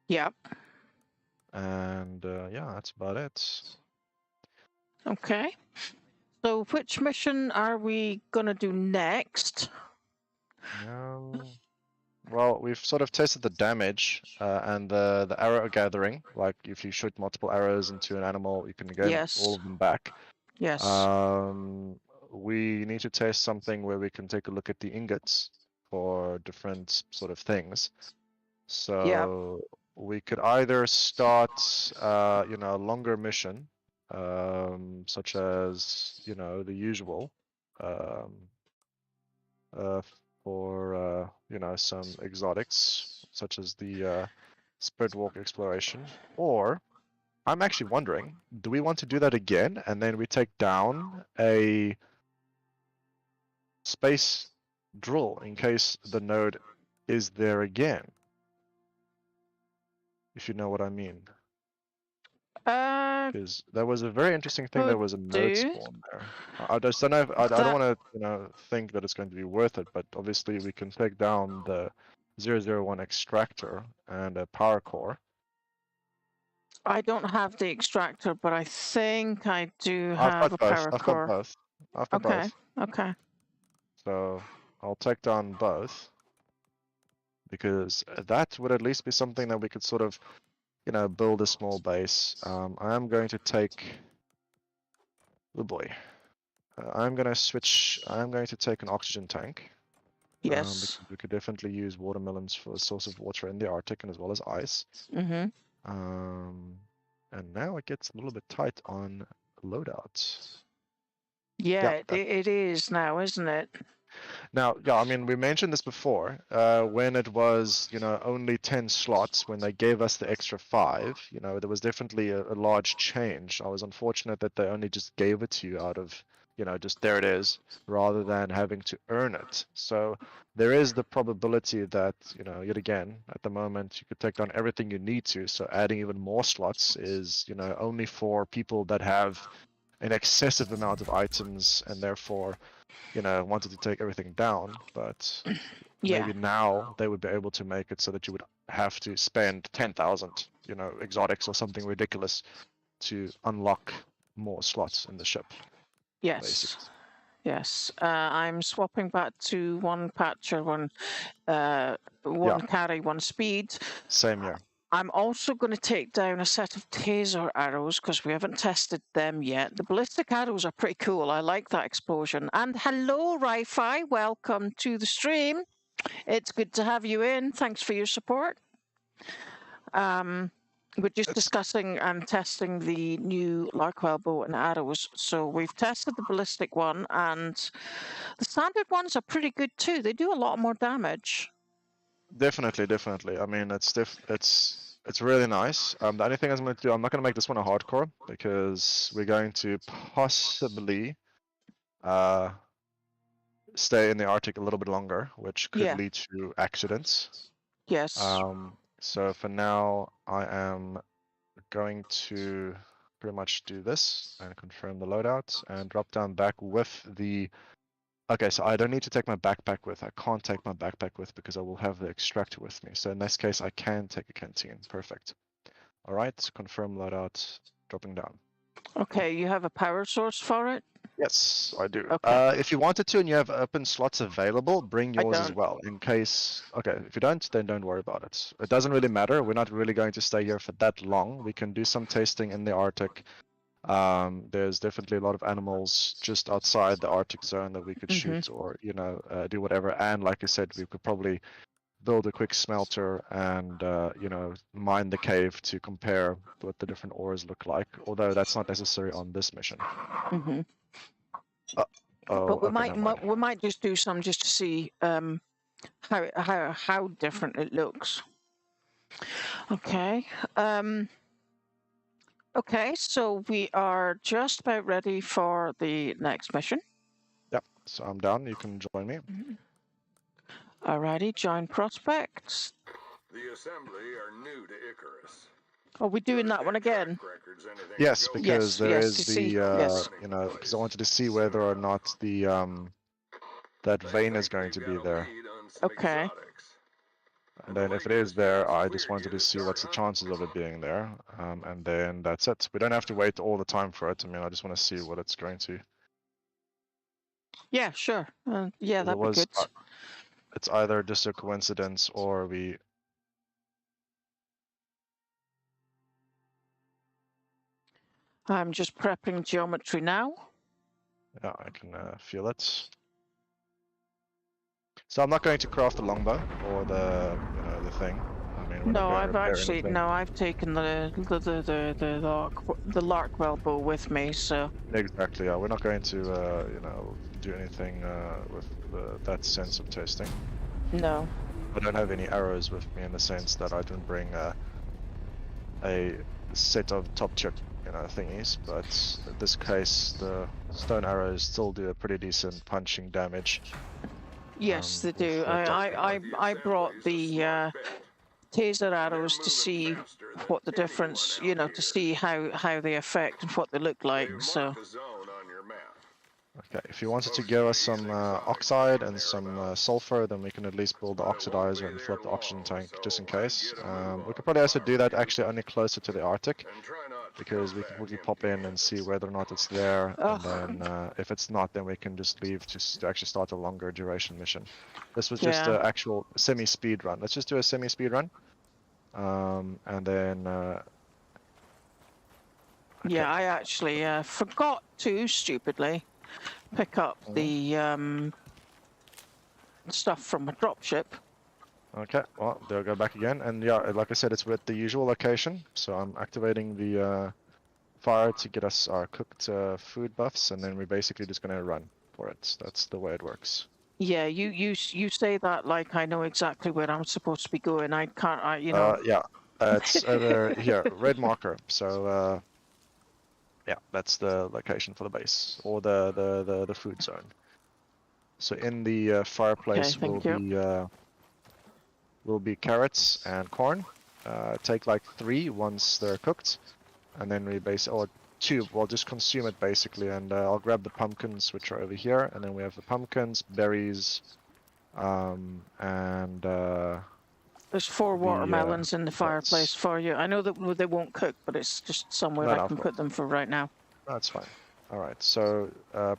Yep. And yeah, that's about it. Okay. So which mission are we gonna do next? Well, we've sort of tested the damage and the arrow gathering. Like if you shoot multiple arrows into an animal, you can gain all of them back. Yes. We need to test something where we can take a look at the ingots for different sort of things. So we could either start, a longer mission, such as, the usual, uh, for you know, some exotics such as the Spirit Walk exploration. Or I'm actually wondering, do we want to do that again and then we take down a space drill in case the node is there again? If you know what I mean. Because that was a very interesting thing. There was a node spawn there. I just don't know. If, I don't want to, you know, think that it's going to be worth it. But obviously, we can take down the 001 extractor and a power core. I don't have the extractor, but I think I do I've have got a both. power I've core. got both. I've got Okay. both. Okay. So I'll take down both because that would at least be something that we could sort of, you know, build a small base. I am going to take. Oh boy. I'm going to switch. I'm going to take an oxygen tank. Yes. Because we could definitely use watermelons for a source of water in the Arctic and as well as ice. Mm-hmm. And now it gets a little bit tight on loadouts. Yeah, it is now, isn't it? Now, yeah, I mean, we mentioned this before, when it was, you know, only 10 slots, when they gave us the extra 5, you know, there was definitely a large change. I was unfortunate that they only just gave it to you out of, you know, just there it is, rather than having to earn it. So there is the probability that, you know, yet again, at the moment, you could take down everything you need to. So adding even more slots is, you know, only for people that have an excessive amount of items and therefore, you know, wanted to take everything down, but maybe now they would be able to make it so that you would have to spend 10,000, you know, exotics or something ridiculous to unlock more slots in the ship. Yes. Basically. Yes. I'm swapping back to one patcher, one carry, one speed. Same here. I'm also going to take down a set of taser arrows because we haven't tested them yet. The ballistic arrows are pretty cool. I like that explosion. And hello, Ri-Fi. Welcome to the stream. It's good to have you in. Thanks for your support. We're just discussing and testing the new Larkwell bow and arrows. So we've tested the ballistic one, and the standard ones are pretty good too. They do a lot more damage. Definitely. I mean, it's really nice. The only thing I'm going to do, I'm not going to make this one a hardcore because we're going to possibly stay in the Arctic a little bit longer, which could lead to accidents. Yes. So for now, I am going to pretty much do this and confirm the loadout and drop down back with the. Okay, so I don't need to take my backpack with. I can't take my backpack with because I will have the extractor with me. So in this case, I can take a canteen. Perfect. All right, confirm loadout, dropping down. Okay, you have a power source for it? Yes, I do. Okay. If you wanted to and you have open slots available, bring yours as well. In case, okay, if you don't, then don't worry about it. It doesn't really matter. We're not really going to stay here for that long. We can do some tasting in the Arctic. There's definitely a lot of animals just outside the Arctic zone that we could shoot or, you know, do whatever. And like I said, we could probably build a quick smelter and, you know, mine the cave to compare what the different ores look like. Although that's not necessary on this mission. But we might just do some just to see how different it looks. Okay. Okay, so we are just about ready for the next mission. Yep, so I'm down. You can join me. Alrighty, join prospects. The assembly are new to Icarus. Are we doing that one again? Yes, because there is the, you know, because I wanted to see whether or not the, that vein is going to be there. Okay. And then if it is there, I just wanted to see what's the chances of it being there. And then that's it. We don't have to wait all the time for it. I mean, I just want to see what it's going to. Yeah, sure. Yeah, that'd be good. It's either just a coincidence or we... I'm just prepping geometry now. Yeah, I can feel it. So I'm not going to craft the longbow or the, you know, the thing. I we're not No, going to I've repair actually anything. no, I've taken the Larkwell bow with me, so Exactly, yeah. We're not going to, you know, do anything with that sense of testing. no. I don't have any arrows with me in the sense that I didn't bring a set of top tier, you know, thingies. But in this case, the stone arrows still do a pretty decent punching damage. Yes, they With do. top tier. I brought the bet. taser They're arrows to moving see faster than what the anyone difference, out you know, to here. see how they affect and what they look like. They've So marked a zone on your map. Okay, if you wanted to Supposed give to us be some an exotic oxide vein and some thereabouts. sulfur, then we can at least build the But it won't oxidizer be and fill there up the oxygen long, tank so just in I'd case. get a move We on could probably if also I do were that you. actually only closer to the Arctic, And try not to because come we can back quickly pop in and see empty-handed. whether or not it's there, oh, and then if it's not, then we can just leave to actually start a longer duration mission. This was just yeah, an actual semi-speed run. Let's just do a semi-speed run, and then okay. yeah. I actually forgot to stupidly pick up the stuff from a dropship. Okay, well, they'll go back again, and yeah, like I said, it's with the usual location, so I'm activating the fire to get us our cooked food buffs, and then we're basically just gonna run for it. That's the way it works. Yeah, you say that like I know exactly where I'm supposed to be going. I can't, you know. Yeah, it's over here, red marker. So yeah, that's the location for the base or the food zone. So in the Okay, fireplace thank you. will be carrots and corn. Take like 3 once they're cooked, and then we or 2. We'll just consume it basically, and I'll grab the pumpkins, which are over here, and then we have the pumpkins, berries, and There's 4 watermelons in the fireplace carrots. for you. I know that they won't cook, but it's just somewhere I can put them for right now. That's fine. All right, so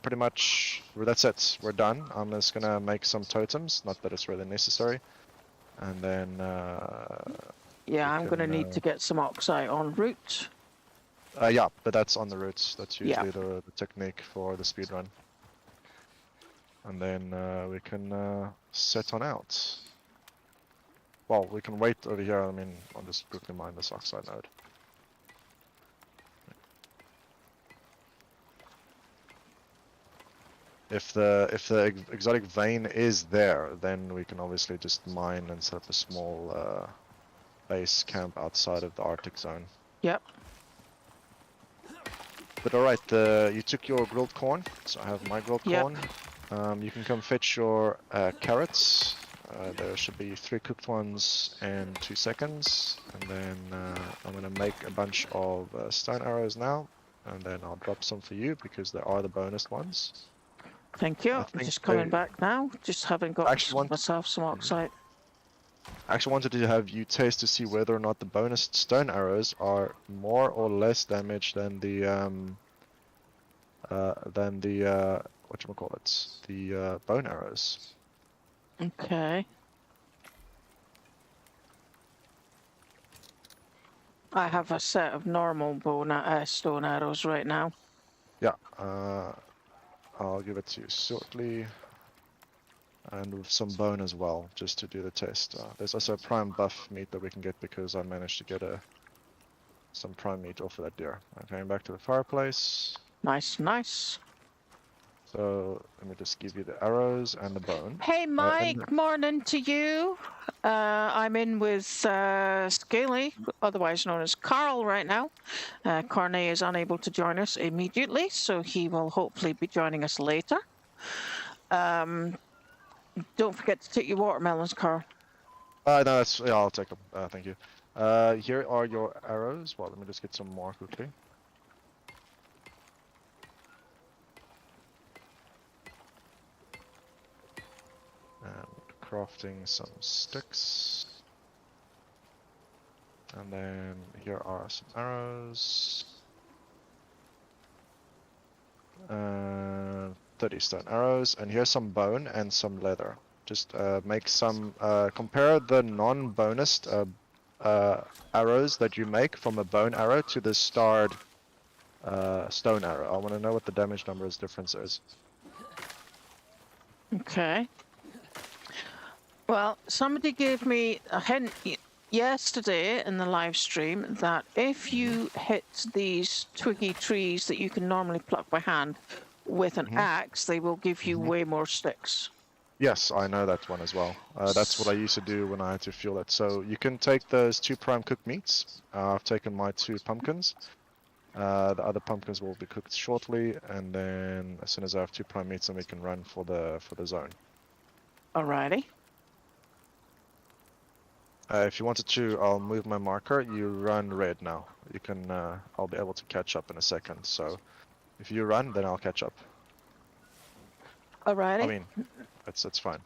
pretty much that's it. We're done. I'm just gonna make some totems. Not that it's really necessary. And then yeah, I'm gonna need to get some oxide en route. yeah, but that's on the routes. That's usually Yeah. the technique for the speed run. And then we can set on out. Well, we can wait over here. I mean, I'll just quickly mine this oxide node. If the exotic vein is there, then we can obviously just mine and set up a small base camp outside of the Arctic zone. Yep. But alright, you took your grilled corn, so I have my grilled corn. You can come fetch your carrots. There should be 3 cooked ones in 2 seconds. And then I'm going to make a bunch of stone arrows now. And then I'll drop some for you because they are the bonus ones. Thank you. I'm just coming back now. Just having got myself some oxide. I actually wanted to have you taste to see whether or not the bonus stone arrows are more or less damage than the whatchamacallit, the bone arrows. Okay. I have a set of normal stone arrows right now. Yeah, I'll give it to you shortly. And with some bone as well, just to do the test. There's also a prime buff meat that we can get because I managed to get some prime meat off of that deer. I'm going back to the fireplace. Nice, nice. So let me just give you the arrows and the bone. Hey Mike, morning to you. I'm in with Scaly, otherwise known as Carl right now. Cornet is unable to join us immediately, so he will hopefully be joining us later. Don't forget to take your watermelons, Carl. No, that's, yeah, I'll take them. Thank you. Here are your arrows. Well, let me just get some more quickly. And crafting some sticks. And then here are some arrows. 30 stone arrows, and here's some bone and some leather. Just make some, compare the non-bonus arrows that you make from a bone arrow to the starred stone arrow. I want to know what the damage numbers difference is. Okay. Well, somebody gave me a hint yesterday in the live stream that if you hit these twiggy trees that you can normally pluck by hand with an axe, they will give you way more sticks. Yes, I know that one as well. That's what I used to do when I had to fuel it. So you can take those 2 prime cooked meats. I've taken my 2 pumpkins. The other pumpkins will be cooked shortly, and then as soon as I have 2 prime meats, then we can run for the zone. Alrighty. If you wanted to, I'll move my marker. You run red now. You can. I'll be able to catch up in a second. So if you run, then I'll catch up. Alrighty. I mean, that's fine.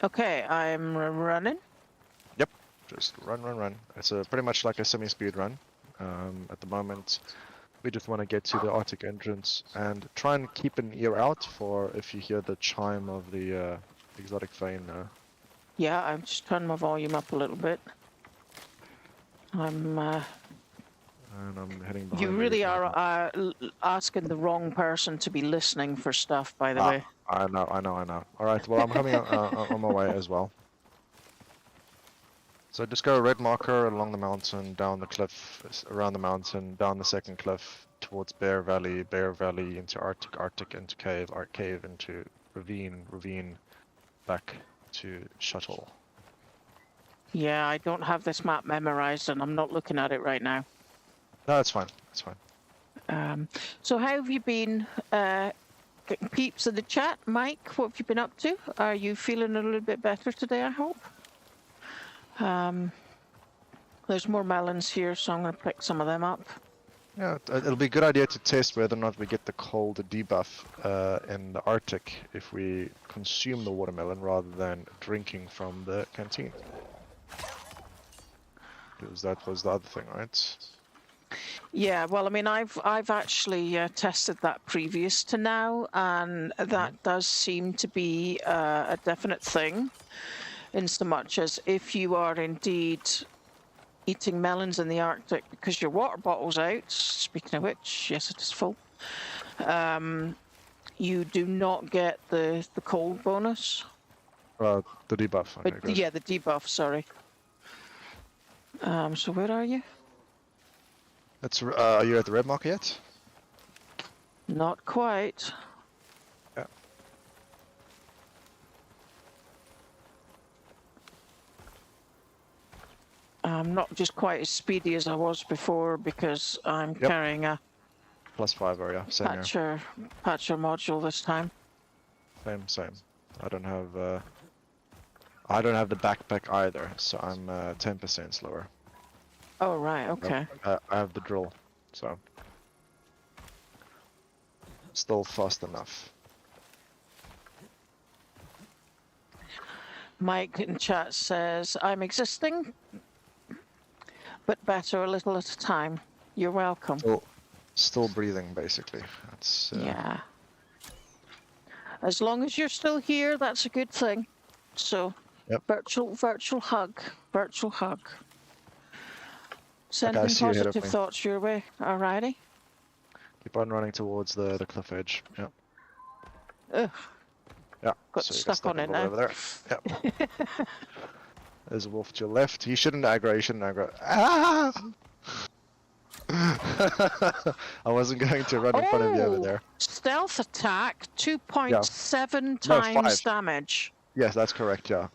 Okay, I'm running. Yep, just run. It's pretty much like a semi-speed run. At the moment, we just want to get to the Arctic entrance and try and keep an ear out for if you hear the chime of the exotic vein. Yeah, I've just turned my volume up a little bit. And I'm heading behind You really are asking the wrong person to be listening for stuff, by the way. I know. All right, well, I'm coming on my way as well. So just go red marker along the mountain, down the cliff, around the mountain, down the second cliff, towards Bear Valley, into Arctic into cave, cave into ravine, back to shuttle. Yeah, I don't have this map memorized and I'm not looking at it right now. No, it's fine. It's fine. So how have you been, getting peeps in the chat? Mike, what have you been up to? Are you feeling a little bit better today, I hope? There's more melons here, so I'm going to pick some of them up. Yeah, it'll be a good idea to test whether or not we get the cold debuff in the Arctic if we consume the watermelon rather than drinking from the canteen. Because that was the other thing, right? Yeah, well, I mean, I've actually tested that previous to now, and that does seem to be a definite thing, in so much as if you are indeed eating melons in the Arctic because your water bottle's out, speaking of which, yes, it is full, you do not get the cold bonus. The debuff. Okay, Yeah, the debuff, sorry. So where are you? Are you at the red marker yet? Not quite. Yeah. I'm not just quite as speedy as I was before because I'm carrying a +5 area. Same here. patcher module this time. Same. I don't have the backpack either, so I'm 10% slower. Oh right, okay. I have the drill, so still fast enough. Mike in chat says, I'm existing, but better a little at a time. You're welcome. Still breathing, basically. That's yeah. As long as you're still here, that's a good thing. So, virtual hug. Sending positive thoughts your way. Alrighty. Keep on running towards the cliff edge. Yep. Ugh. Yeah. Got stuck on it now. Over there. Yep. There's a wolf to your left. He shouldn't aggro. Ah! I wasn't going to run in front of you over there. Stealth attack, 2.7 times damage. Yes, that's correct. Yeah.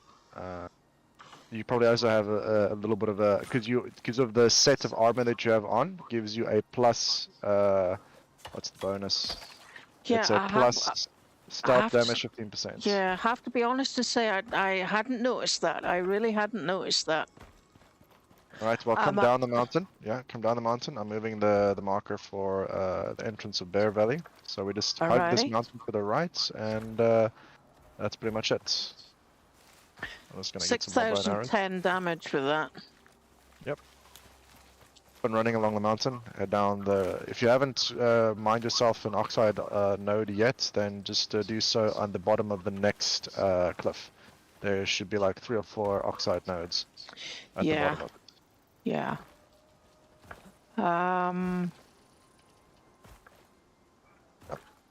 You probably also have a little bit of a because of the set of armor that you have on gives you a plus. What's the bonus? Yeah, it's a plus stealth damage 15%. Yeah, I have to be honest and say I hadn't noticed that. I really hadn't noticed that. All right, well, come down the mountain. Yeah, come down the mountain. I'm moving the marker for the entrance of Bear Valley. So we just hug this mountain to the right, and that's pretty much it. I'm just gonna get some more bow and arrows. 6,010 damage with that. Yep. Been running along the mountain, down the. If you haven't mined yourself an oxide node yet, then just do so on the bottom of the next cliff. There should be like 3 or 4 oxide nodes at the bottom of it. Yeah.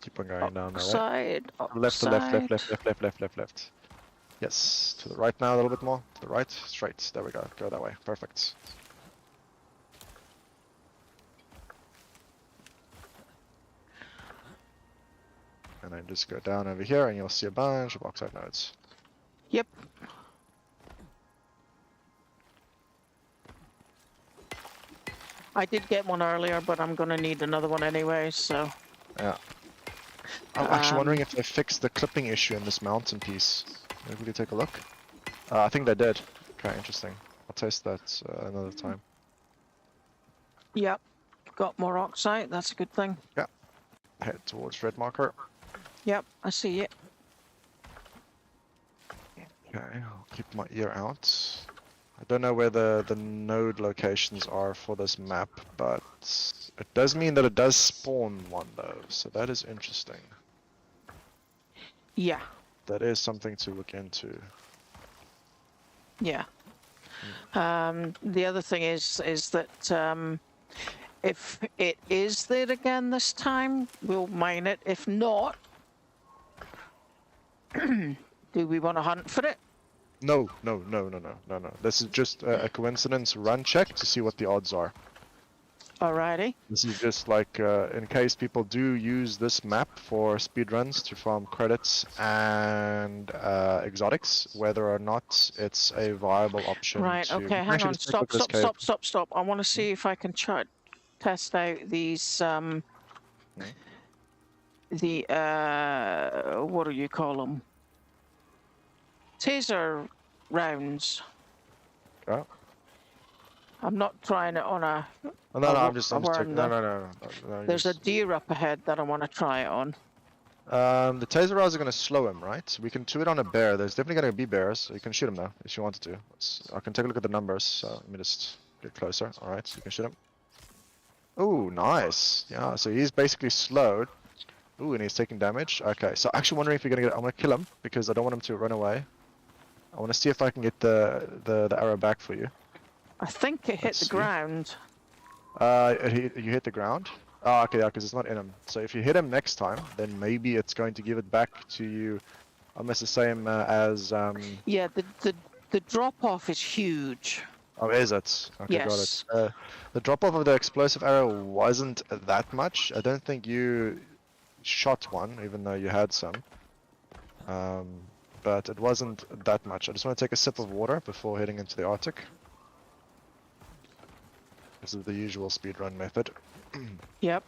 Keep on going down there. Oxide. Left to left. Yes, to the right now a little bit more. To the right, straight. There we go. Go that way. Perfect. And then just go down over here and you'll see a bunch of oxide nodes. Yep. I did get one earlier, but I'm gonna need another one anyway, so. Yeah. I'm actually wondering if they fixed the clipping issue in this mountain piece. Maybe we could take a look. I think they did. Okay, interesting. I'll taste that another time. Yep. Got more oxide, that's a good thing. Yeah. Head towards red marker. Yep, I see it. Okay, I'll keep my ear out. I don't know where the node locations are for this map, but it does mean that it does spawn one though, so that is interesting. Yeah. That is something to look into. Yeah. The other thing is that if it is there again this time, we'll mine it. If not, do we want to hunt for it? No. This is just a coincidence run check to see what the odds are. Alrighty. This is just like in case people do use this map for speedruns to farm credits and exotics, whether or not it's a viable option. Right, okay, hang on. Stop. I want to see if I can test out these, the, what do you call them? Taser rounds. Yeah. I'm not trying it on a. Oh, no, I'm just taking. No. There's a deer up ahead that I want to try it on. The taser rounds are going to slow him, right? We can do it on a bear. There's definitely going to be bears. So you can shoot him though, if you wanted to. I can take a look at the numbers. So let me just get closer. All right, so you can shoot him. Ooh, nice. Yeah, so he's basically slowed. Ooh, and he's taking damage. Okay, so actually wondering if you're going to get. I'm going to kill him because I don't want him to run away. I want to see if I can get the arrow back for you. I think it hit the ground. You hit the ground? Oh, okay, yeah, because it's not in him. So if you hit him next time, then maybe it's going to give it back to you almost the same as... Yeah, the drop-off is huge. Oh, is it? Okay, yes. Got it. The drop-off of the explosive arrow wasn't that much. I don't think you shot one, even though you had some. But it wasn't that much. I just want to take a sip of water before heading into the Arctic. This is the usual speedrun method. Yep.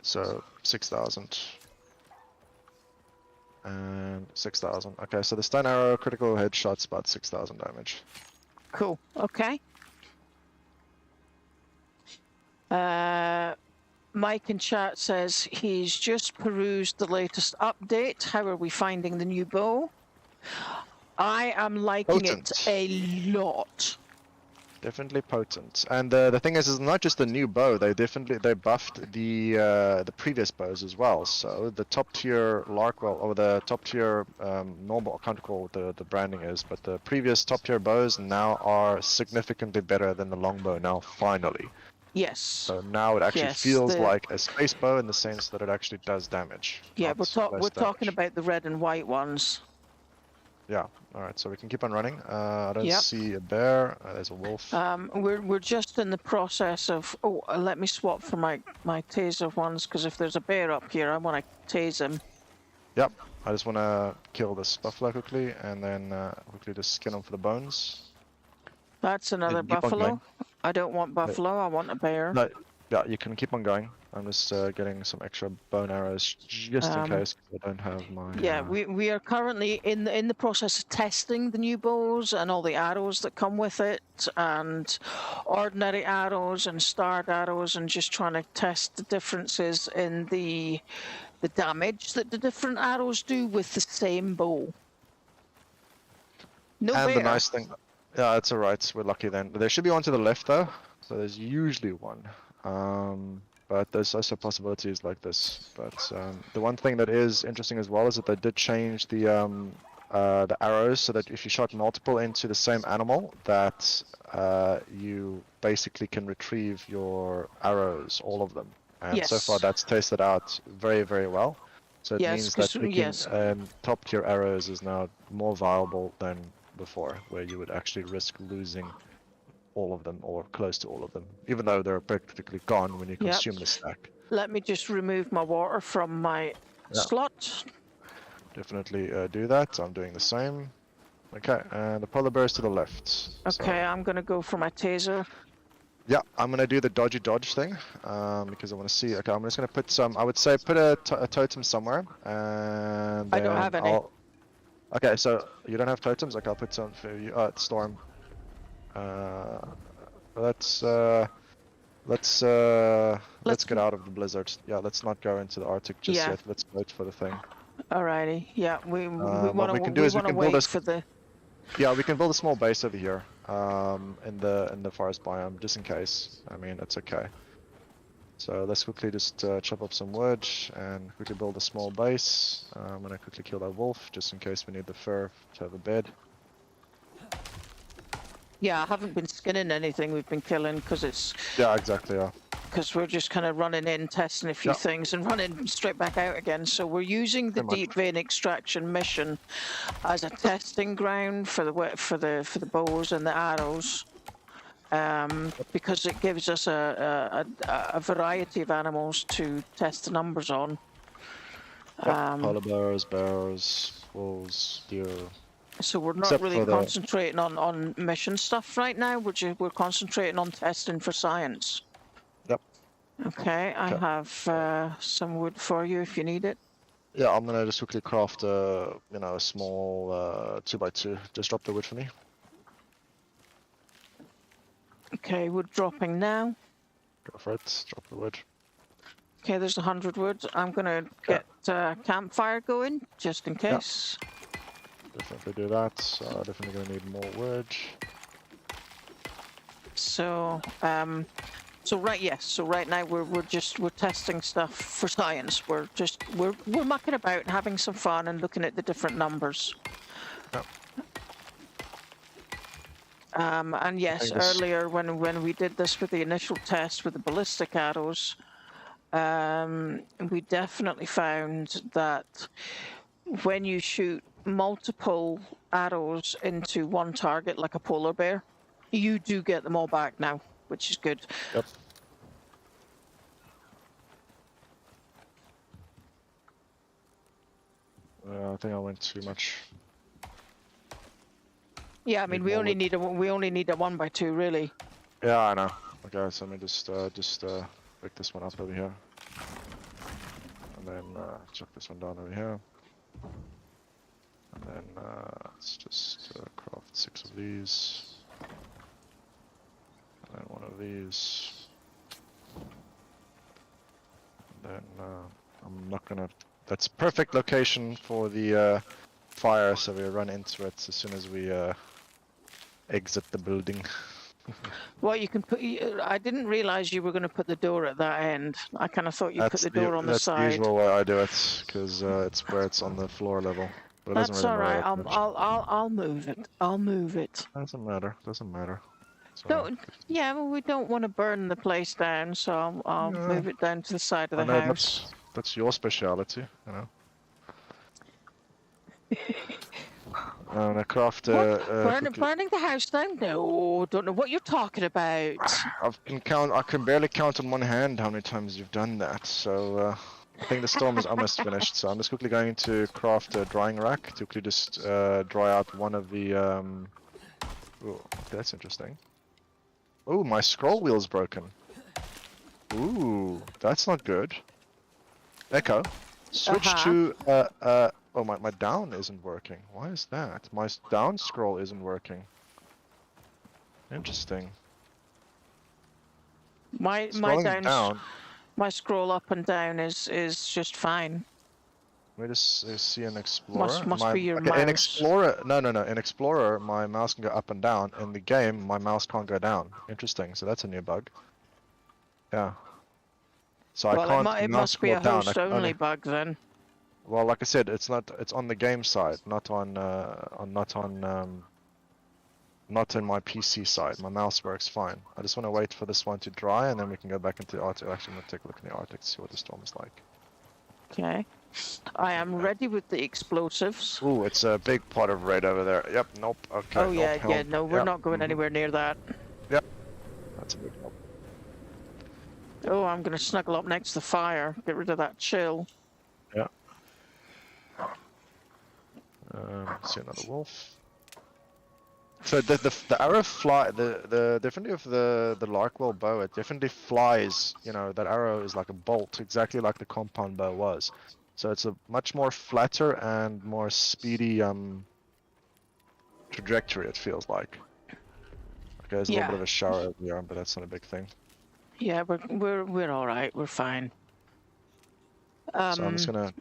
So 6,000 and 6,000. Okay, so the stun arrow critical headshot's about 6,000 damage. Cool. Okay. Mike in chat says he's just perused the latest update. How are we finding the new bow? I am liking it a lot. Definitely potent. And the thing is not just the new bow. They buffed the previous bows as well. So the top tier Larkwell or the top tier normal, I can't recall what the branding is, but the previous top tier bows now are significantly better than the longbow now. Finally. Yes. So now it actually feels like a space bow in the sense that it actually does damage. Yeah, we're talking about the red and white ones. Yeah. All right. So we can keep on running. I don't see a bear. There's a wolf. We're just in the process of. Oh, let me swap for my taser ones because if there's a bear up here, I want to tase him. Yep. I just want to kill this buffalo quickly and then quickly just skin him for the bones. That's another buffalo. I don't want buffalo. I want a bear. No. Yeah, you can keep on going. I'm just getting some extra bone arrows just in case I don't have my... Yeah, we are currently in the process of testing the new bows and all the arrows that come with it, and ordinary arrows and starred arrows, and just trying to test the differences in the damage that the different arrows do with the same bow. No bear. The nice thing... Yeah, it's alright. We're lucky then. There should be one to the left though, so there's usually one. But there's also possibilities like this. But the one thing that is interesting as well is that they did change the arrows so that if you shot multiple into the same animal, that you basically can retrieve your arrows, all of them. And so far that's tested out very, very well. So it Yes, means that 'cause- picking yes. top tier arrows is now more viable than before, where you would actually risk losing all of them or close to all of them, even though they're practically gone when you Yep. consume the stack. Let me just remove my water from my Yeah. slot. Definitely do that. I'm doing the same. Okay, and the polar bear is to the left. Okay, So, I'm gonna go for my taser. yeah, I'm gonna do the dodgy dodge thing because I want to see. Okay, I'm just gonna put some. I would say put a totem somewhere, and I then don't have any. I'll. Okay, so you don't have totems. Okay, I'll put some for you. Storm. Let's get out of the blizzard. Yeah, let's not go into the Arctic just Yeah. yet. Let's wait for the thing. Alrighty. Yeah, we What wanna we can do is we can build wait a for the. yeah, we can build a small base over here, in the forest biome, just in case. I mean, it's okay. So let's quickly just chop up some wood and quickly build a small base. I'm gonna quickly kill that wolf just in case we need the fur to have a bed. Yeah, I haven't been skinning anything. We've been killing because it's Yeah, exactly. Yeah. because we're just kind of running in, testing a few Yeah. things, and running straight back out again. So we're using the Pretty much. deep vein extraction mission as a testing ground for the bows and the arrows, because it gives us a variety of animals to test the numbers on. Polar bears, wolves, deer. So we're not Except really for the- concentrating on mission stuff right now. We're concentrating on testing for science. Yep. Okay, I have some wood for you if you need it. Yeah, I'm gonna just quickly craft a small 2x2. Just drop the wood for me. Okay, wood dropping now. Go for it. Drop the wood. Okay, there's 100 wood. I'm gonna get campfire going just in Yeah. case. Definitely do that. Definitely gonna need more wood. So, so right now we're testing stuff for science. We're mucking about and having some fun and looking at the different numbers. Yep. And yes, earlier when we did this with the initial test with the ballistic arrows, we definitely found that when you shoot multiple arrows into one target, like a polar bear, you do get them all back now, which is good. Yep. I think I went too much. Yeah, I mean we only need a 1x2 really. Yeah, I know. Okay, so let me just pick this one up over here, and then chuck this one down over here, and then let's just craft 6 of these, and then 1 of these, and then I'm not gonna. That's perfect location for the fire, so we run into it as soon as we exit the building. Well, you can put. I didn't realize you were going to put the door at that end. I kind of thought you put the door on the side. That's the usual way I do it, because it's where it's on the floor level. But it doesn't That's really all right. matter that much. I'll move it. I'll move it. Doesn't matter. Doesn't matter. So, Don't. Yeah, well, we don't want to burn the place down, so I'll Yeah. move it down to the side of I the know house. that's your speciality, you know. I'm gonna craft Burning the house down? No, don't know what you're talking about. I can barely count on one hand how many times you've done that. So I think the storm is almost finished. So I'm just quickly going to craft a drying rack to quickly just dry out one of the. Ooh, that's interesting. Ooh, my scroll wheel's broken. Ooh, that's not good. Echo, switch to Oh, my down isn't working. Why is that? My down scroll isn't working. Interesting. My down. My scroll up and down is just fine. Let me just see an explorer. Must be your mouse. In explorer, no. In explorer, my mouse can go up and down. In the game, my mouse can't go down. Interesting. So that's a new bug. Yeah. So well, I can't. it must be a down. host-only bug then. Well, like I said, it's not. It's on the game side, not on not in my PC side. My mouse works fine. I just want to wait for this one to dry, and then we can go back into the Arctic. Actually, I'm gonna take a look in the Arctic to see what the storm is like. Okay. I am ready with the explosives. Ooh, it's a big pot of red over there. Yep, nope, okay, Oh nope, yeah, hell, no, we're yep, not going anywhere near that. Yep, that's a big nope. Oh, I'm going to snuggle up next to the fire, get rid of that chill. Yeah. See another wolf. So the arrow fly the differently of the Larkwell bow, it definitely flies. You know, that arrow is like a bolt, exactly like the compound bow was. So it's a much more flatter and more speedy trajectory. It feels like. Okay, there's a little bit of a shower over the arm, but that's not a big thing. Yeah, we're all right. We're fine. So I'm just gonna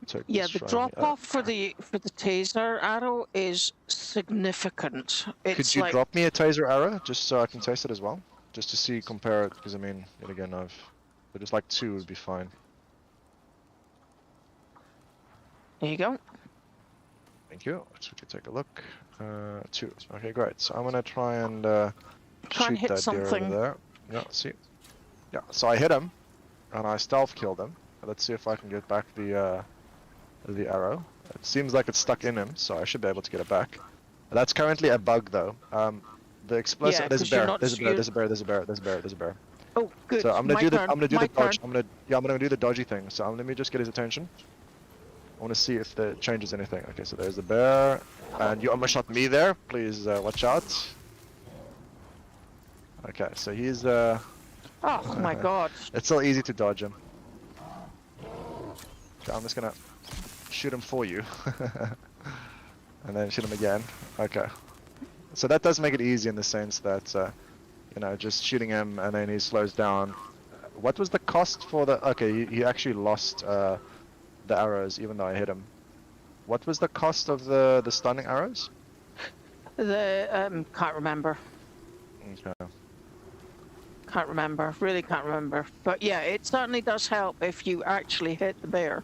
take Yeah, this the from drop off for the taser arrow is significant. It's Could you like, drop me a taser arrow just so I can taste it as well, just to see compare it? Because I mean, yet again, but just like 2 would be fine. there you go. Thank you. So we can take a look. 2. Okay, great. So I'm gonna try and shoot hit that deer something. over there. Yeah, see. Yeah, so I hit him, and I stealth killed him. Let's see if I can get back the arrow. It seems like it's stuck in him, so I should be able to get it back. That's currently a bug, though. The explosive. Yeah, There's a 'cause you're bear. not There's a bear. scared. There's a bear. There's a bear. There's a bear. There's a bear. Oh, good. So I'm gonna My do the. turn. I'm gonna do My the dodge. turn. I'm gonna do the dodgy thing. So let me just get his attention. I want to see if that changes anything. Okay, so there's the bear, and you almost shot me there. Please watch out. Okay, so he's Oh my god. It's so easy to dodge him. Okay, I'm just gonna shoot him for you, and then shoot him again. Okay, so that does make it easy in the sense that you know, just shooting him and then he slows down. What was the cost for the? Okay, he actually lost the arrows even though I hit him. What was the cost of the stunning arrows? The can't remember. Okay. Can't remember. Really can't remember. But yeah, it certainly does help if you actually hit the bear.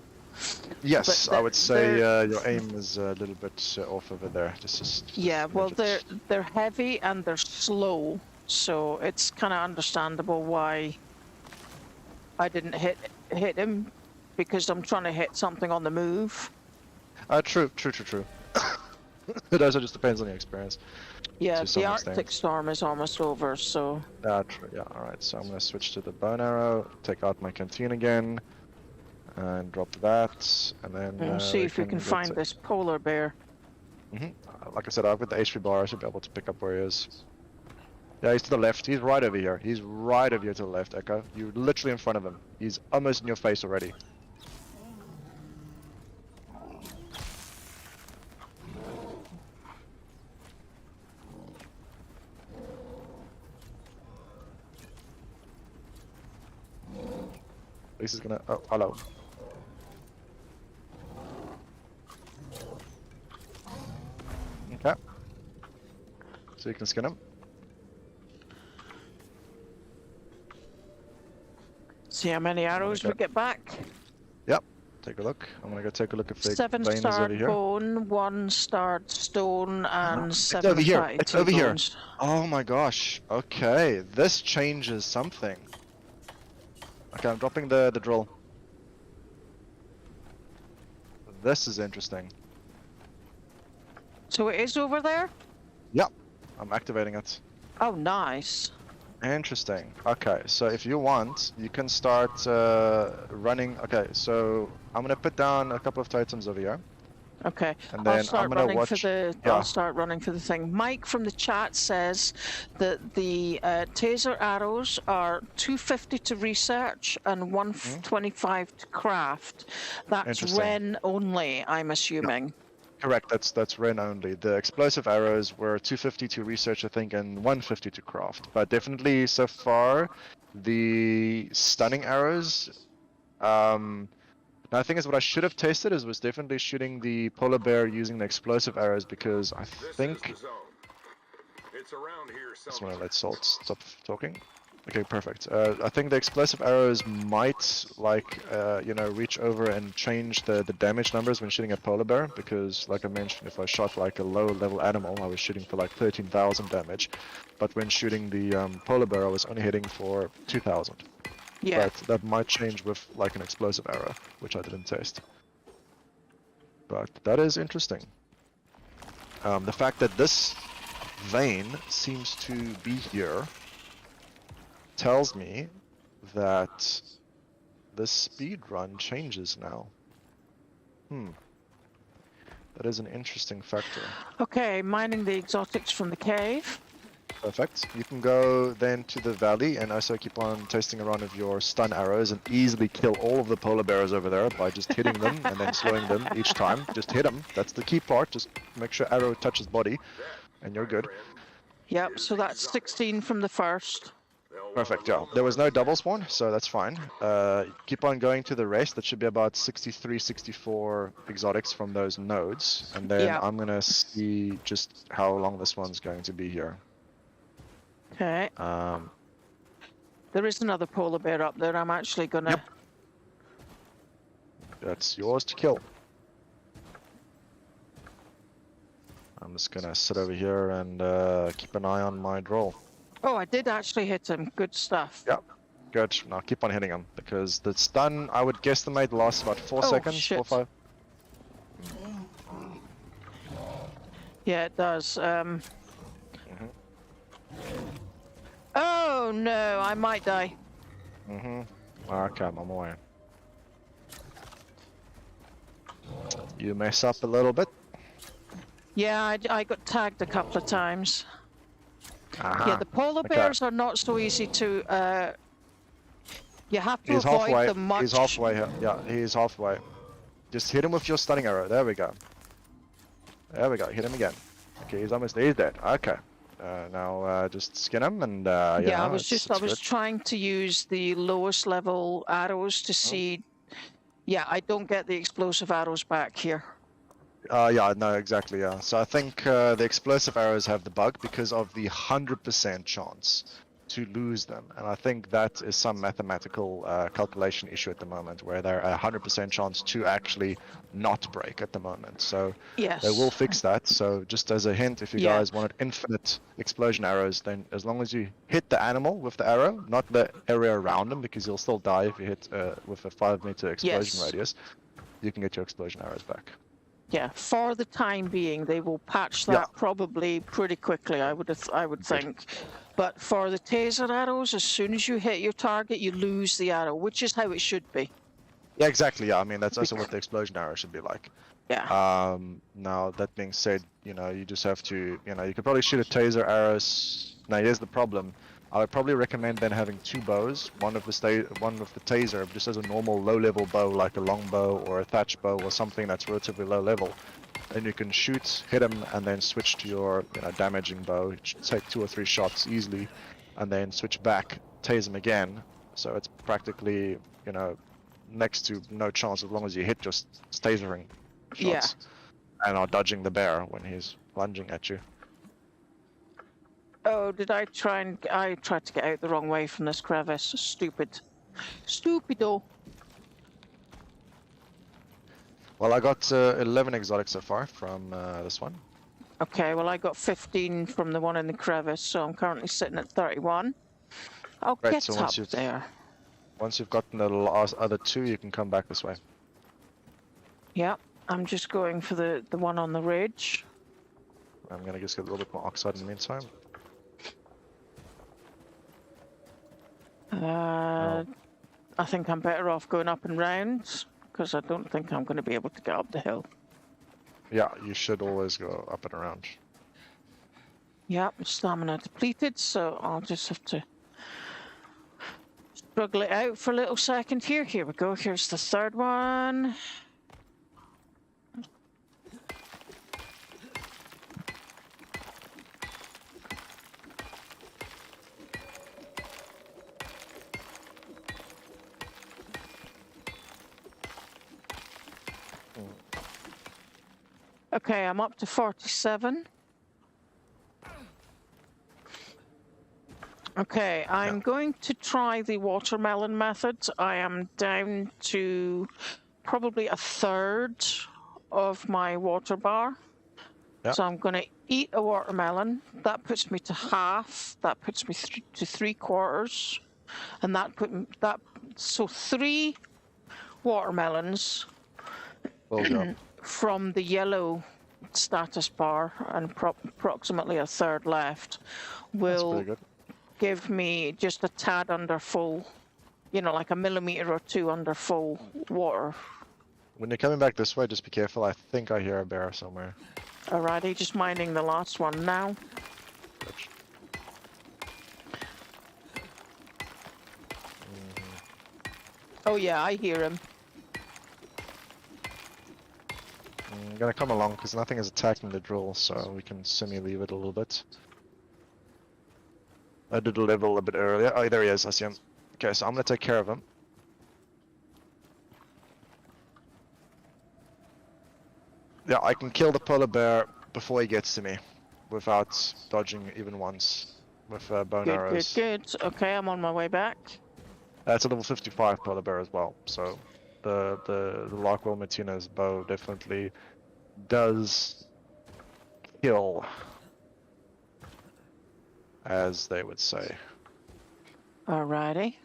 Yes, But I would say your aim is a little bit off over there. Just yeah, well midgets. they're heavy and they're slow, so it's kind of understandable why I didn't hit him, because I'm trying to hit something on the move. True. It also just depends on your experience. Yeah, To some the extent. Arctic storm is almost over, so True. Yeah. All right. So I'm gonna switch to the bow and arrow. Take out my canteen again, and drop that, and then we'll see if we can get find to- this polar bear. Like I said, I've got the HP bar. I should be able to pick up where he is. Yeah, he's to the left. He's right over here. He's right over here to the left, Echo. You're literally in front of him. He's almost in your face already. This is gonna. Oh, hello. Okay. So you can skin him. See how many arrows we Okay. get back. Yep. Take a look. I'm gonna go take a look if the 7 vein is over starred here. bone, 1 starred stone, and It's 7 over here. fatty It's over here. T-bones. Oh my gosh. Okay. This changes something. Okay, I'm dropping the drill. This is interesting. So it is over there? Yep. I'm activating it. Oh, nice. Interesting. Okay, so if you want, you can start running. Okay, so I'm gonna put down a couple of totems over here. Okay, And I'll then start I'm gonna running watch. for the. Yeah. I'll start running for the thing. Mike from the chat says that the taser arrows are 250 to research and 125 to craft. That's Interesting. Ren only, I'm assuming. Correct. That's Ren only. The explosive arrows were 250 to research, I think, and 150 to craft. But definitely so far, the stunning arrows. Now the thing is, what I should have tested was definitely shooting the polar bear using the explosive arrows, because I This think. is the zone. It's around here Just somewhere. want to let Salt stop talking. Okay, perfect. I think the explosive arrows might, like, you know, reach over and change the damage numbers when shooting a polar bear, because, like I mentioned, if I shot like a low-level animal, I was shooting for like 13,000 damage, but when shooting the polar bear, I was only hitting for 2,000. Yeah. But that might change with like an explosive arrow, which I didn't test. But that is interesting. The fact that this vein seems to be here tells me that the speed run changes now. That is an interesting factor. Okay, mining the exotics from the cave. Perfect. You can go then to the valley and also keep on testing around with your stun arrows and easily kill all of the polar bears over there by just hitting them and then slowing them each time. Just hit them. That's the key part. Just make sure arrow touches body and you're good. Yep, so that's 16 from the first. Perfect, yeah. There was no double spawn, so that's fine. Keep on going to the rest. That should be about 63, 64 exotics from those nodes. And then Yeah. I'm going to see just how long this one's going to be here. Okay. There is another polar bear up there. I'm actually gonna... Yep. That's yours to kill. I'm just gonna sit over here and keep an eye on my draw. Oh, I did actually hit him. Good stuff. Yep. Good. Now keep on hitting him because the stun, I would guesstimate, lasts about 4 seconds. Shit. 4 5. Yeah, it does. Oh no, I might die. Okay, I'm on my way. You mess up a little bit. Yeah, I got tagged a couple of times. Yeah, the polar Okay. bears are not so easy to... you have to He's avoid halfway. them much. He's halfway here. Yeah, he's halfway. Just hit him with your stunning arrow. There we go. There we go. Hit him again. Okay, he's almost there. He's dead. Okay. Now just skin him and Yeah, I know, was it's I was good. trying to use the lowest level arrows to see... Yeah, I don't get the explosive arrows back here. Yeah, no, exactly, yeah. So I think the explosive arrows have the bug because of the 100% chance to lose them. And I think that is some mathematical calculation issue at the moment where they're a 100% chance to actually not break at the moment. So Yes. they will fix that. So just as a hint, if you Yeah. guys wanted infinite explosion arrows, then as long as you hit the animal with the arrow, not the area around him, because you'll still die if you hit with a 5-meter explosion Yes. radius, you can get your explosion arrows back. Yeah, for the time being, they will patch that probably pretty quickly, I would think. But for the taser arrows, as soon as you hit your target, you lose the arrow, which is how it should be. Yeah, exactly. Yeah, I mean that's also what the explosion arrow should be like. Yeah. Now that being said, you know, you just have to, you know, you could probably shoot a taser arrows. Now here's the problem. I would probably recommend then having 2 bows, one with the taser, just as a normal low-level bow, like a longbow or a thatch bow or something that's relatively low level. Then you can shoot, hit him, and then switch to your, you know, damaging bow. It should take 2 or 3 shots easily, and then switch back, tase him again. So it's practically, you know, next to no chance as long as you hit just tasering shots, and are dodging the bear when he's lunging at you. Oh, did I tried to get out the wrong way from this crevice. Stupid. Stupido. Well, I got 11 exotics so far from this one. Okay, well I got 15 from the one in the crevice, so I'm currently sitting at 31. I'll Right, get so up there. Once you've gotten the last other 2, you can come back this way. Yep, I'm just going for the one on the ridge. I'm gonna just get a little bit more oxide in the meantime. I think I'm better off going up and round, because I don't think I'm going to be able to get up the hill. Yeah, you should always go up and around. Yep, stamina depleted, so I'll just have to struggle it out for a little second here. Here we go, here's the third one. Okay, I'm up to 47. Okay, I'm going to try the watermelon method. I am down to probably 1/3 of my water bar. Yep. So I'm going to eat a watermelon. That puts me to half. That puts me to 3/4. And so 3 watermelons. Well done. from the yellow status bar and approximately a third left That's will pretty good. give me just a tad under full, you know, like a millimeter or two under full water. When you're coming back this way, just be careful. I think I hear a bear somewhere. Alrighty, just minding the last one now. Which... Oh yeah, I hear him. I'm gonna come along because nothing is attacking the drill, so we can semi-leave it a little bit. I did a level a bit earlier. Oh, there he is. I see him. Okay, so I'm gonna take care of him. Yeah, I can kill the polar bear before he gets to me, without dodging even once with bow and Good, arrows. good. Okay, I'm on my way back. It's a level 55 polar bear as well, so the Larkwell Martinez bow definitely does kill, as they would say. Alrighty.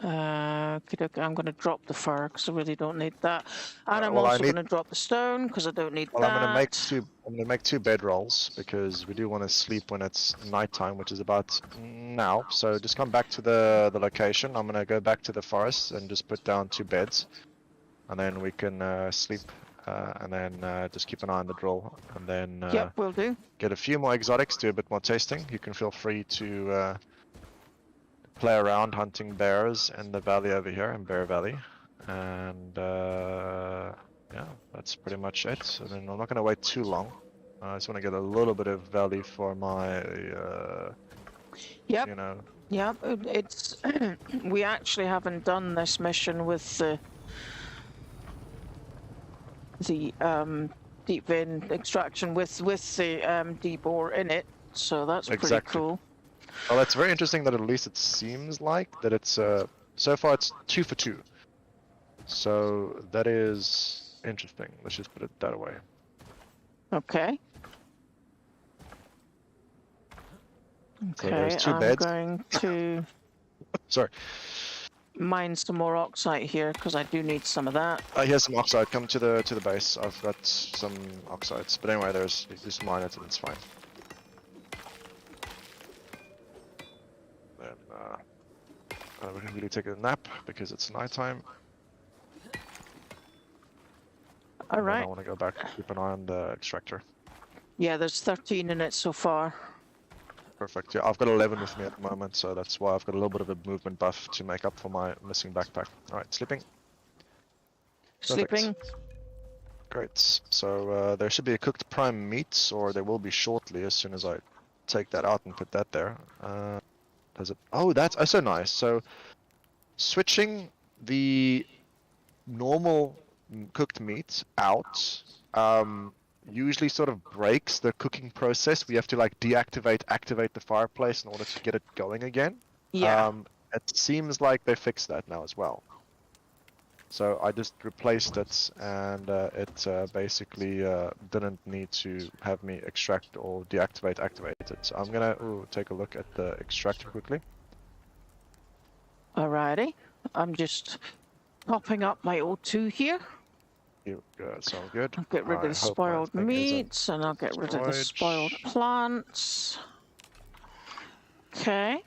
Okay, I'm going to drop the fur because I really don't need that, and I'm Well, also going to drop the stone because I don't need Well, that. I'm gonna make two bedrolls because we do want to sleep when it's nighttime, which is about now. So just come back to the location. I'm gonna go back to the forest and just put down two beds, and then we can sleep, and then just keep an eye on the drill, and then Yep, will do. get a few more exotics, do a bit more tasting. You can feel free to play around hunting bears in the valley over here in Bear Valley, and yeah, that's pretty much it. I mean, I'm not going to wait too long. I just want to get a little bit of value for my, Yep. you know... Yep, it's... we actually haven't done this mission with the deep vein extraction with the deep ore in it, so that's pretty Exactly. cool. Well, it's very interesting that at least it seems like that it's, so far it's 2 for 2. So that is interesting. Let's just put it that way. Okay. So Okay, there's two I'm beds. going to Sorry. mine some more oxide here because I do need some of that. Here's some oxide. Come to the base. I've got some oxides. But anyway, there's just mine it and it's fine. Then we can really take a nap because it's nighttime. All And then right. I want to go back and keep an eye on the extractor. Yeah, there's 13 in it so far. Perfect. Yeah, I've got 11 with me at the moment, so that's why I've got a little bit of a movement buff to make up for my missing backpack. All right, sleeping. Perfect. Sleeping. Great. So there should be a cooked prime meat, or there will be shortly as soon as I take that out and put that there. Does it? Oh, that's so nice. So switching the normal cooked meat out usually sort of breaks the cooking process. We have to like activate the fireplace in order to get it going again. Yeah. It seems like they fixed that now as well. So I just replaced it, and it basically didn't need to have me extract or activate it. So I'm gonna take a look at the extractor quickly. Alrighty. I'm just popping up my O2 here. Sounds good. I'll get rid of the spoiled meats, and I'll get rid of the spoiled plants. Okay.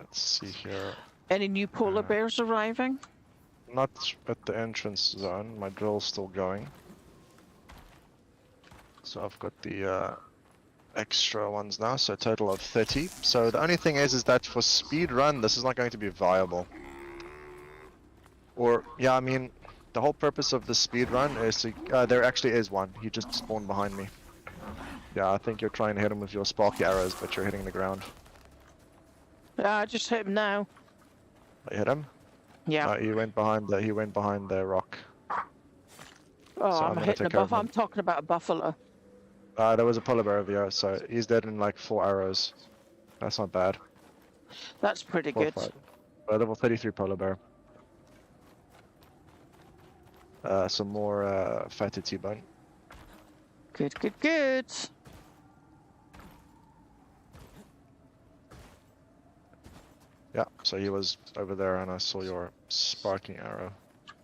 Let's see here. Any new polar bears arriving? Not at the entrance zone. My drill's still going. So I've got the extra ones now, so a total of 30. So the only thing is that for speed run, this is not going to be viable. Or, yeah, I mean, the whole purpose of the speed run is to... there actually is one. He just spawned behind me. Yeah, I think you're trying to hit him with your sparky arrows, but you're hitting the ground. I just hit him now. You hit him? Yeah. He went behind the rock. Oh, So I'm gonna hitting a take care of buffalo. him. I'm talking about a buffalo. There was a polar bear over here, so he's dead in like 4 arrows. That's not bad. That's pretty 4 or good. 5. Level 33 polar bear. Some more fatty T-bone. Good, good, good. Yeah, so he was over there and I saw your sparking arrow.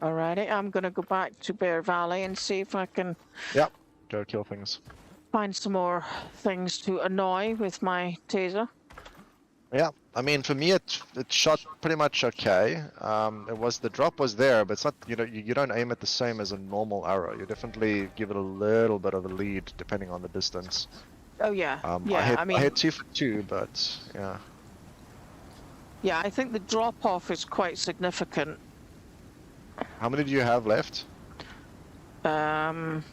Alrighty, I'm gonna go back to Bear Valley and see if I can Yep. Go kill things. find some more things to annoy with my taser. Yeah, I mean, for me, it shot pretty much okay. It was the drop was there, but it's not, you don't aim it the same as a normal arrow. You definitely give it a little bit of a lead depending on the distance. Oh yeah, I yeah. I hit mean, 2 for 2, but yeah. yeah. I think the drop off is quite significant. How many do you have left? Um,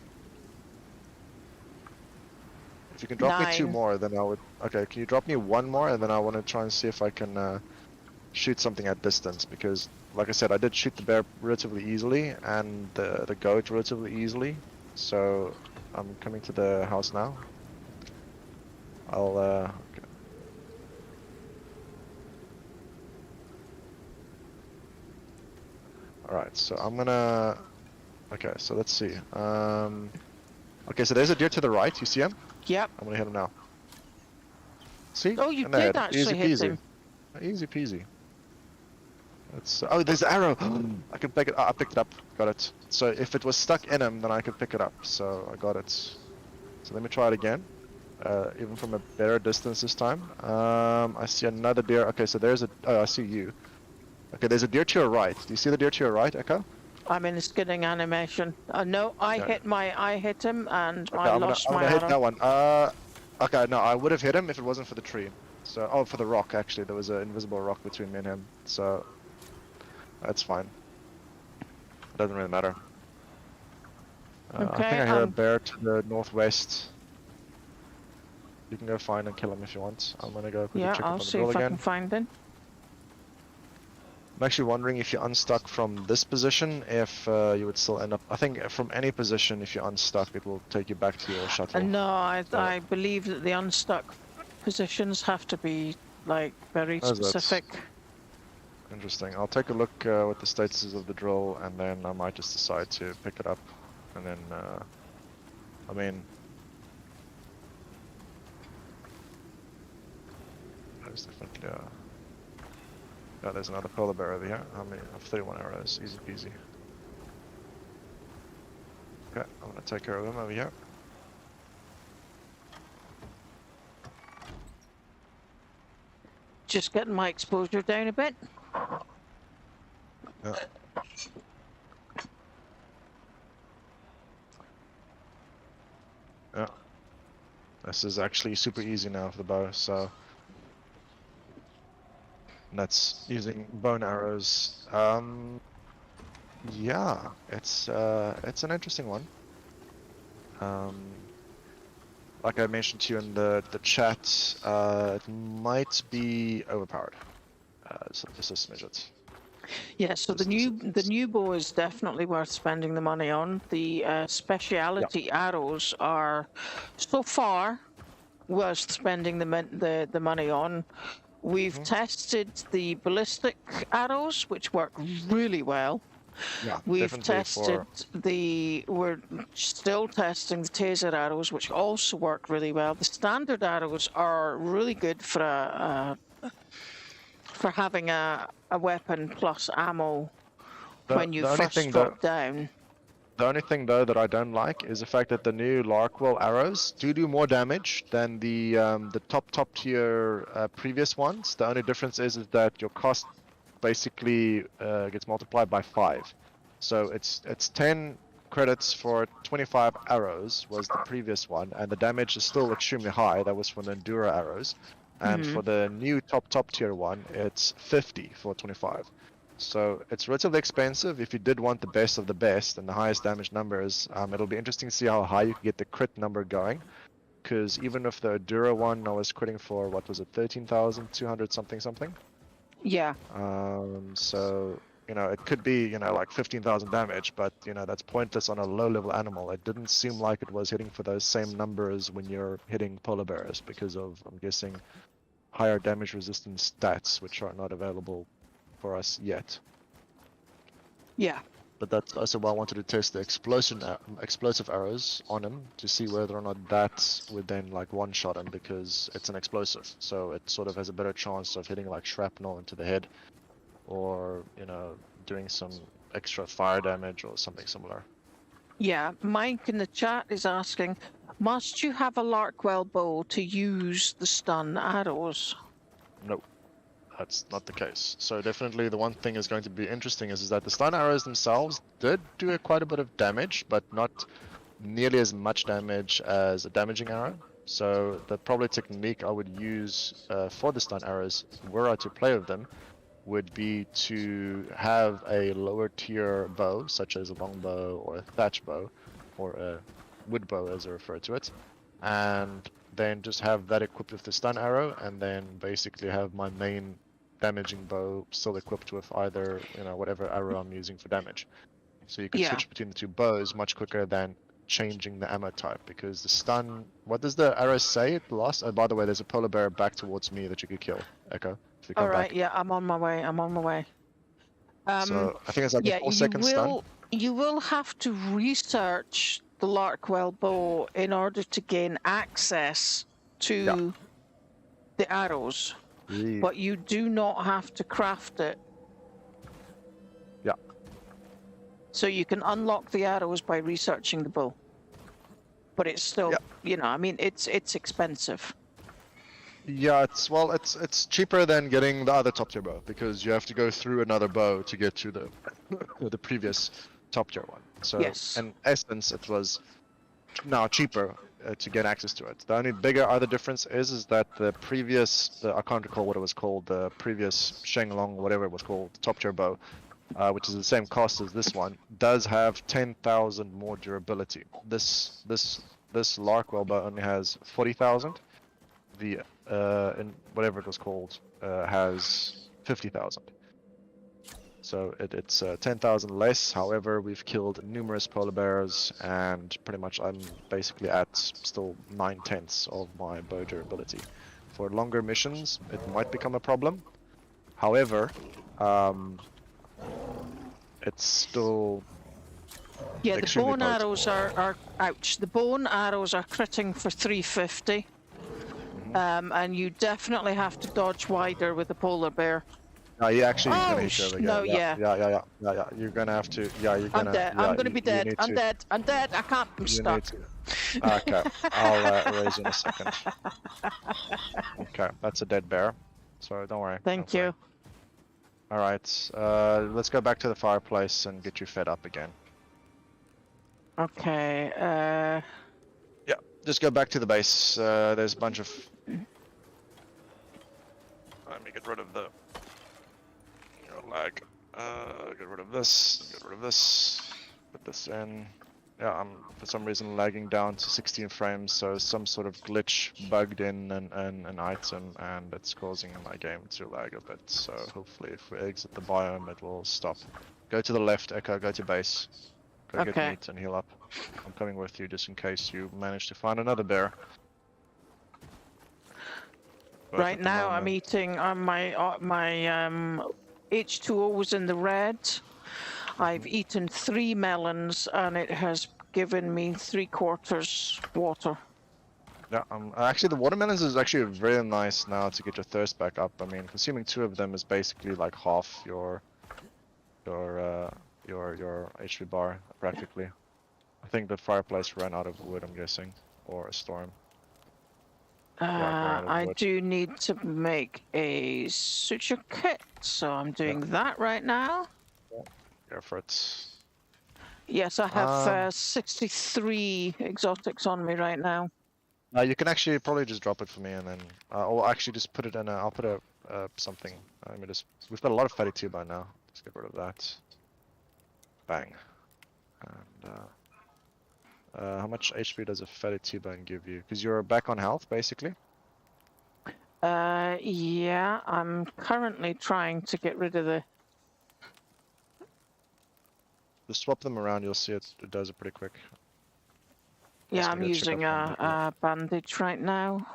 If you can drop me 2 9. more, then I would. Okay, can you drop me 1 more, and then I want to try and see if I can shoot something at distance, because, like I said, I did shoot the bear relatively easily and the goat relatively easily. So I'm coming to the house now. I'll okay. Alright, so I'm gonna. Okay, so let's see. Okay, so there's a deer to the right. You see him? Yep. I'm gonna hit him now. See? Oh, you And I did hit. actually Easy hit peasy. him. Easy peasy. It's, oh, there's the arrow. I can pick it. I picked it up. Got it. So if it was stuck in him, then I could pick it up. So I got it. So let me try it again. Even from a better distance this time. I see another deer. Okay, so there's a. Oh, I see you. Okay, there's a deer to your right. Do you see the deer to your right, Echo? I'm in a skidding animation. No, I hit him and Okay, I I'm lost gonna my hit arrow. that one. Okay, no, I would have hit him if it wasn't for the tree. So, oh, for the rock actually. There was an invisible rock between me and him. So that's fine. It doesn't really matter. I Okay, think I hear a bear to the northwest. You can go find and kill him if you want. I'm gonna go quickly Yeah, check up I'll on the see drill if I again. can find him. I'm actually wondering if you unstuck from this position, if you would still end up. I think from any position, if you unstuck, it will take you back to your shuttle. No, So- I believe that the unstuck positions have to be like very How's that? specific. Interesting. I'll take a look what the status is of the drill, and then I might just decide to pick it up. And then, I mean, there's definitely yeah, there's another polar bear over here. How many? I have 31 arrows. Easy peasy. Okay, I'm gonna take care of him over here. Just getting my exposure down a bit. Yeah. Yeah. This is actually super easy now for the bow, so. And that's using bone arrows. Yeah, it's an interesting one. Like I mentioned to you in the chat, it might be overpowered. So just a smidget. Yeah, so the new bow is definitely worth spending the money on. The speciality arrows are so far worth spending the money on. We've tested the ballistic arrows, which work really well. Yeah, We've tested we're still testing the taser arrows, which also work really well. The standard arrows are really good for having a weapon plus ammo when you first drop down. The only thing though that I don't like is the fact that the new Larkwell arrows do more damage than the top tier previous ones. The only difference is that your cost basically gets multiplied by 5. So it's 10 credits for 25 arrows was the previous one, and the damage is still extremely high. That was for the Endura arrows. And for the new top tier one, it's 50 for 25. So it's relatively expensive. If you did want the best of the best and the highest damage numbers, it'll be interesting to see how high you can get the crit number going. Because even if the Endura one, I was critting for, what was it, 13,200 something? Yeah. So, it could be, like 15,000 damage, but, that's pointless on a low-level animal. It didn't seem like it was hitting for those same numbers when you're hitting polar bears because of, I'm guessing, higher damage resistance stats, which are not available for us yet. Yeah. But that's also why I wanted to test the explosive arrows on him to see whether or not that would then like one-shot him, because it's an explosive, so it sort of has a better chance of hitting like shrapnel into the head, or doing some extra fire damage or something similar. Yeah, Mike in the chat is asking, must you have a Larkwell bow to use the stun arrows? No, that's not the case. So definitely the one thing is going to be interesting is that the stun arrows themselves did do quite a bit of damage, but not nearly as much damage as a damaging arrow. So the probably technique I would use for the stun arrows, were I to play with them, would be to have a lower tier bow, such as a longbow or a thatch bow, or a wood bow as I refer to it, and then just have that equipped with the stun arrow, and then basically have my main damaging bow still equipped with either, you know, whatever arrow I'm using for damage. So you could Yeah. switch between the two bows much quicker than changing the ammo type, because the stun, what does the arrow say it lost? Oh, by the way, there's a polar bear back towards me that you could kill, Echo, if you come All right, back. yeah, I'm on my way. I'm on my way. So I think it's like yeah, a 4-second stun. You will have to research the Larkwell bow in order to gain access to the arrows, but you do not have to craft it. Yeah. So you can unlock the arrows by researching the bow, but it's still, you know, I mean, it's expensive. Yeah, it's cheaper than getting the other top tier bow, because you have to go through another bow to get to the previous top tier one. So Yes. in essence, it was now cheaper to get access to it. The only bigger other difference is that the previous, I can't recall what it was called, the previous Shenglong, whatever it was called, top tier bow, which is the same cost as this one, does have 10,000 more durability. This Larkwell bow only has 40,000. The in whatever it was called has 50,000. So it's 10,000 less. However, we've killed numerous polar bears, and pretty much I'm basically at still 9/10 of my bow durability. For longer missions, it might become a problem. However, it's still Yeah, the extremely bone potent. arrows are ouch. The bone arrows are critting for 350. And you definitely have to dodge wider with the polar bear. No, you actually Oh, gonna hit you over here. no, Yeah. You're gonna have to. Yeah, you're gonna. I'm dead. Yeah, I'm gonna be dead. need I'm to- dead. I'm dead. I can't. I'm You stuck. need to. Okay, I'll raise you in a second. Okay, that's a dead bear, so don't worry. Thank you. All right, let's go back to the fireplace and get you fed up again. Okay. Yeah, just go back to the base. There's a bunch of. Let me get rid of the lag. Get rid of this. Get rid of this. Put this in. Yeah, I'm for some reason lagging down to 16 frames, so some sort of glitch bugged in an item, and it's causing my game to lag a bit. So hopefully, if we exit the biome, it will stop. Go to the left, Echo. Go to base. Go get Okay. meat and heal up. I'm coming with you just in case you manage to find another bear. But right at the now, I'm moment- eating. My H2O was in the red. I've eaten 3 melons, and it has given me 3/4 water. Yeah, actually the watermelons is actually very nice now to get your thirst back up. I mean, consuming 2 of them is basically like half your HP bar practically. I think the fireplace ran out of wood, I'm guessing, or a storm. Yeah, I do need to make a suture kit, so I'm doing that right now. Go for it. Yes, I have 63 exotics on me right now. You can actually probably just drop it for me, and then, or actually just put it in. I'll put something. Let me just. We've got a lot of fatty tuber now. Let's get rid of that. Bang. And how much HP does a fatty tuber give you? Because you're back on health, basically. Yeah, I'm currently trying to get rid of the. Just swap them around. You'll see it does it pretty quick. Yeah, Just I'm gonna check using up on a bandage right now.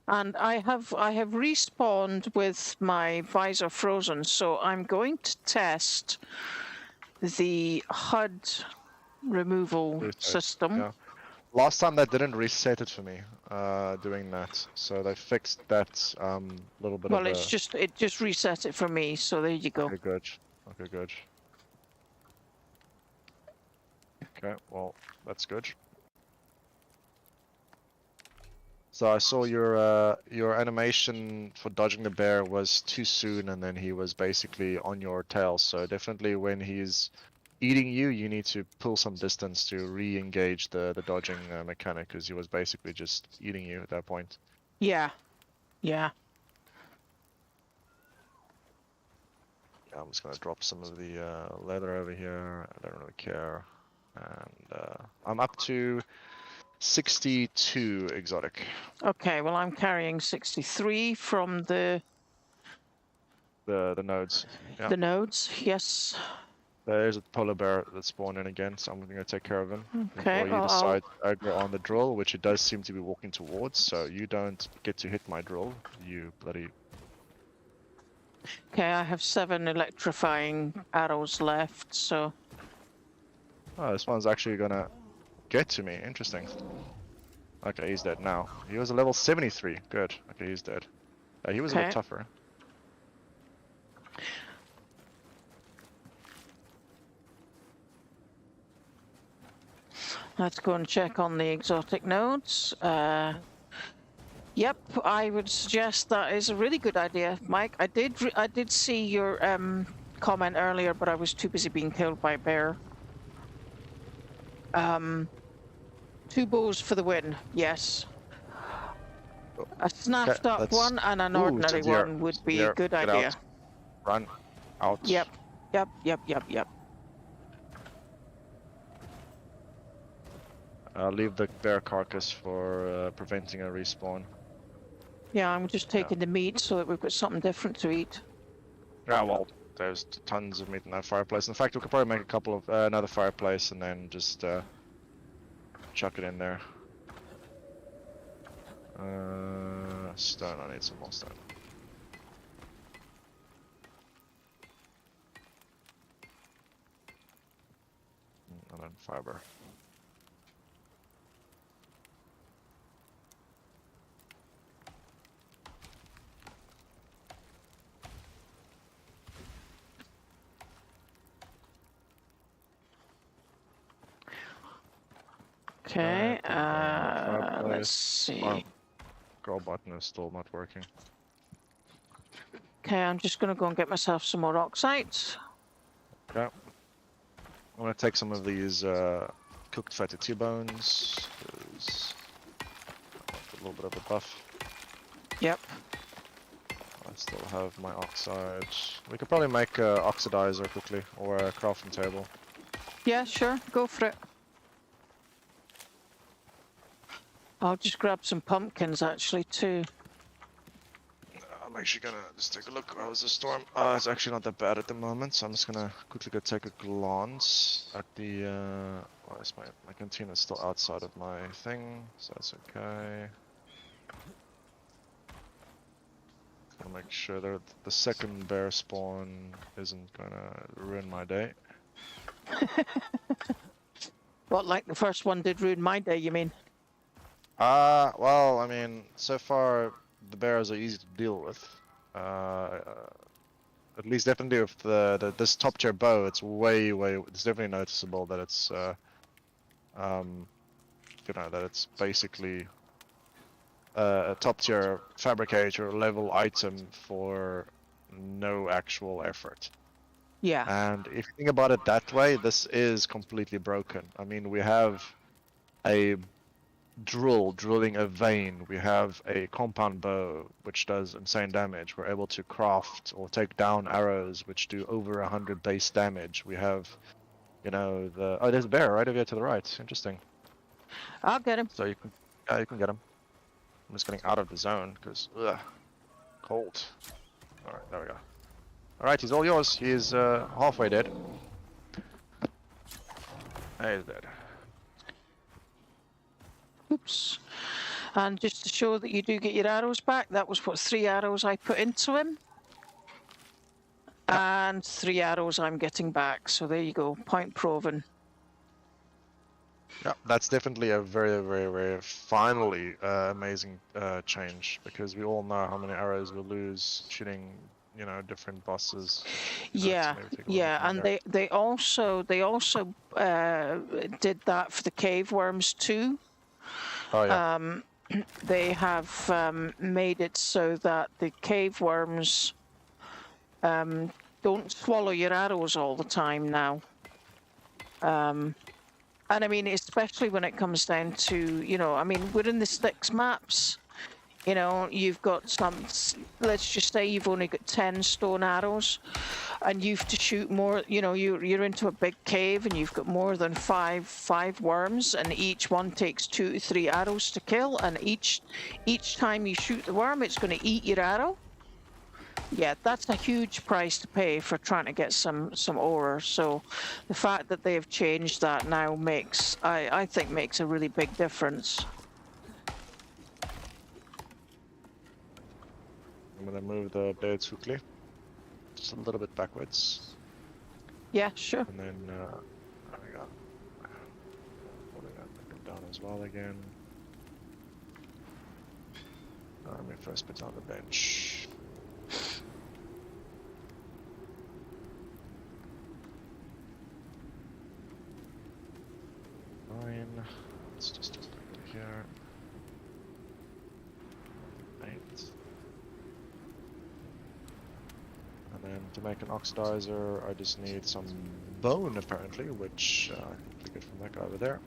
And I have respawned with my visor frozen, so I'm going to test the HUD removal system. Yeah. Last time that didn't reset it for me, doing that. So they fixed that little bit Well, of it just reset it for me, so there you go. pretty good. Okay, good. Okay, well, that's good. So I saw your animation for dodging the bear was too soon, and then he was basically on your tail. So definitely when he's eating you, you need to pull some distance to re-engage the dodging mechanic, because he was basically just eating you at that point. Yeah. Yeah. Yeah, I'm just gonna drop some of the leather over here. I don't really care. And I'm up to 62 exotic. Okay, well, I'm carrying 63 from the Nodes. Yeah. the nodes. Yes. There's a polar bear that's spawned in again, so I'm gonna take care of him. Okay, Before you well, decide to aggro on the drill, which it does seem to be walking towards, so you don't get to hit my drill, you bloody... Okay, I have 7 electrifying arrows left, so... Oh, this one's actually gonna get to me, interesting. Okay, he's dead now. He was a level 73, good. Okay, he's dead. He was a bit Okay. tougher. Let's go and check on the exotic nodes. Yep, I would suggest that is a really good idea, Mike. I did see your comment earlier, but I was too busy being killed by a bear. 2 bows for the win, yes. A snatched up one and an ordinary one would be a good idea. Out. Run out. Yep. I'll leave the bear carcass for preventing a respawn. Yeah, I'm just taking the meat so that we've got something different to eat. Yeah, well, there's tons of meat in that fireplace. In fact, we could probably make a couple of another fireplace and then just chuck it in there. Stone. I need some more stone. And then fiber. Okay, let's see. Scroll button is still not working. Okay, I'm just gonna go and get myself some more oxides. Okay. I'm gonna take some of these cooked fatty T-bones, because I want a little bit of a buff. Yep. I still have my oxide. We could probably make an oxidizer quickly, or a crafting table. Yeah, sure, go for it. I'll just grab some pumpkins actually too. I'm actually gonna just take a look. How's the storm? It's actually not that bad at the moment, so I'm just gonna quickly go take a glance at the. Well, my canteen is still outside of my thing, so that's okay. Gonna make sure that the second bear spawn isn't gonna ruin my day. What, like the first one did ruin my day, you mean? Well, I mean, so far the bears are easy to deal with. At least definitely with this top tier bow, it's it's definitely noticeable that it's that it's basically a top tier fabricator level item for no actual effort. Yeah. And if you think about it that way, this is completely broken. I mean, we have a drilling a vein, we have a compound bow which does insane damage, we're able to craft or take down arrows which do over 100 base damage, we have, there's a bear right over here to the right, interesting. I'll get him. So you can get him. I'm just getting out of the zone because cold. Alright, there we go. Alright, he's all yours. He's halfway dead. He's dead. Oops. And just to show that you do get your arrows back, that was what 3 arrows I put into him. And 3 arrows I'm getting back. So there you go, point proven. Yeah, that's definitely a very, very, very finally amazing change, because we all know how many arrows we lose shooting you know, different bosses. You know, to Yeah, maybe take a little yeah, bit and longer. they also did that for the cave worms too. Oh yeah. They have made it so that the cave worms don't swallow your arrows all the time now. And I mean, especially when it comes down to, you know, I mean, we're in the Styx maps. You know, you've got some, let's just say you've only got 10 stone arrows and you've to shoot more, you know, you're into a big cave and you've got more than five worms, and each one takes 2 to 3 arrows to kill, and each time you shoot the worm, it's going to eat your arrow. Yeah, that's a huge price to pay for trying to get some ore. So the fact that they have changed that now makes, I think, makes a really big difference. I'm gonna move the blades quickly, just a little bit backwards, Yeah, sure. and then there we go. Putting that down as well again. Let me first put down the bench. Fine. Let's just do it here. 8. And then to make an oxidizer, I just need some bone apparently, which I can get from that guy over there.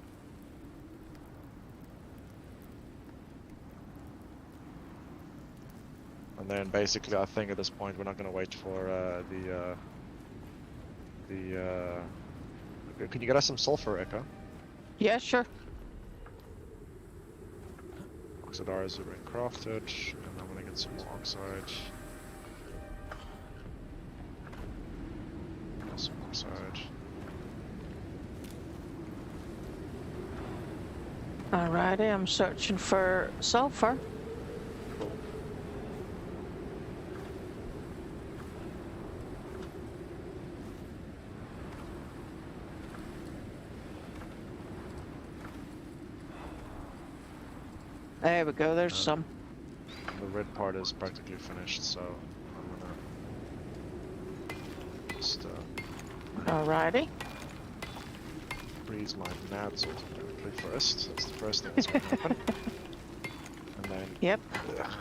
And then basically, I think at this point we're not going to wait for Can you get us some sulfur, Echo? Yeah, sure. Oxidizers have been crafted, and I'm gonna get some more oxide. Some oxide. Alrighty, I'm searching for sulfur. Cool. There we go, there's some. The red part is practically finished, so I'm gonna just Alrighty. freeze my nads automatically first. That's the first thing that's gonna happen. And then Yep. ugh,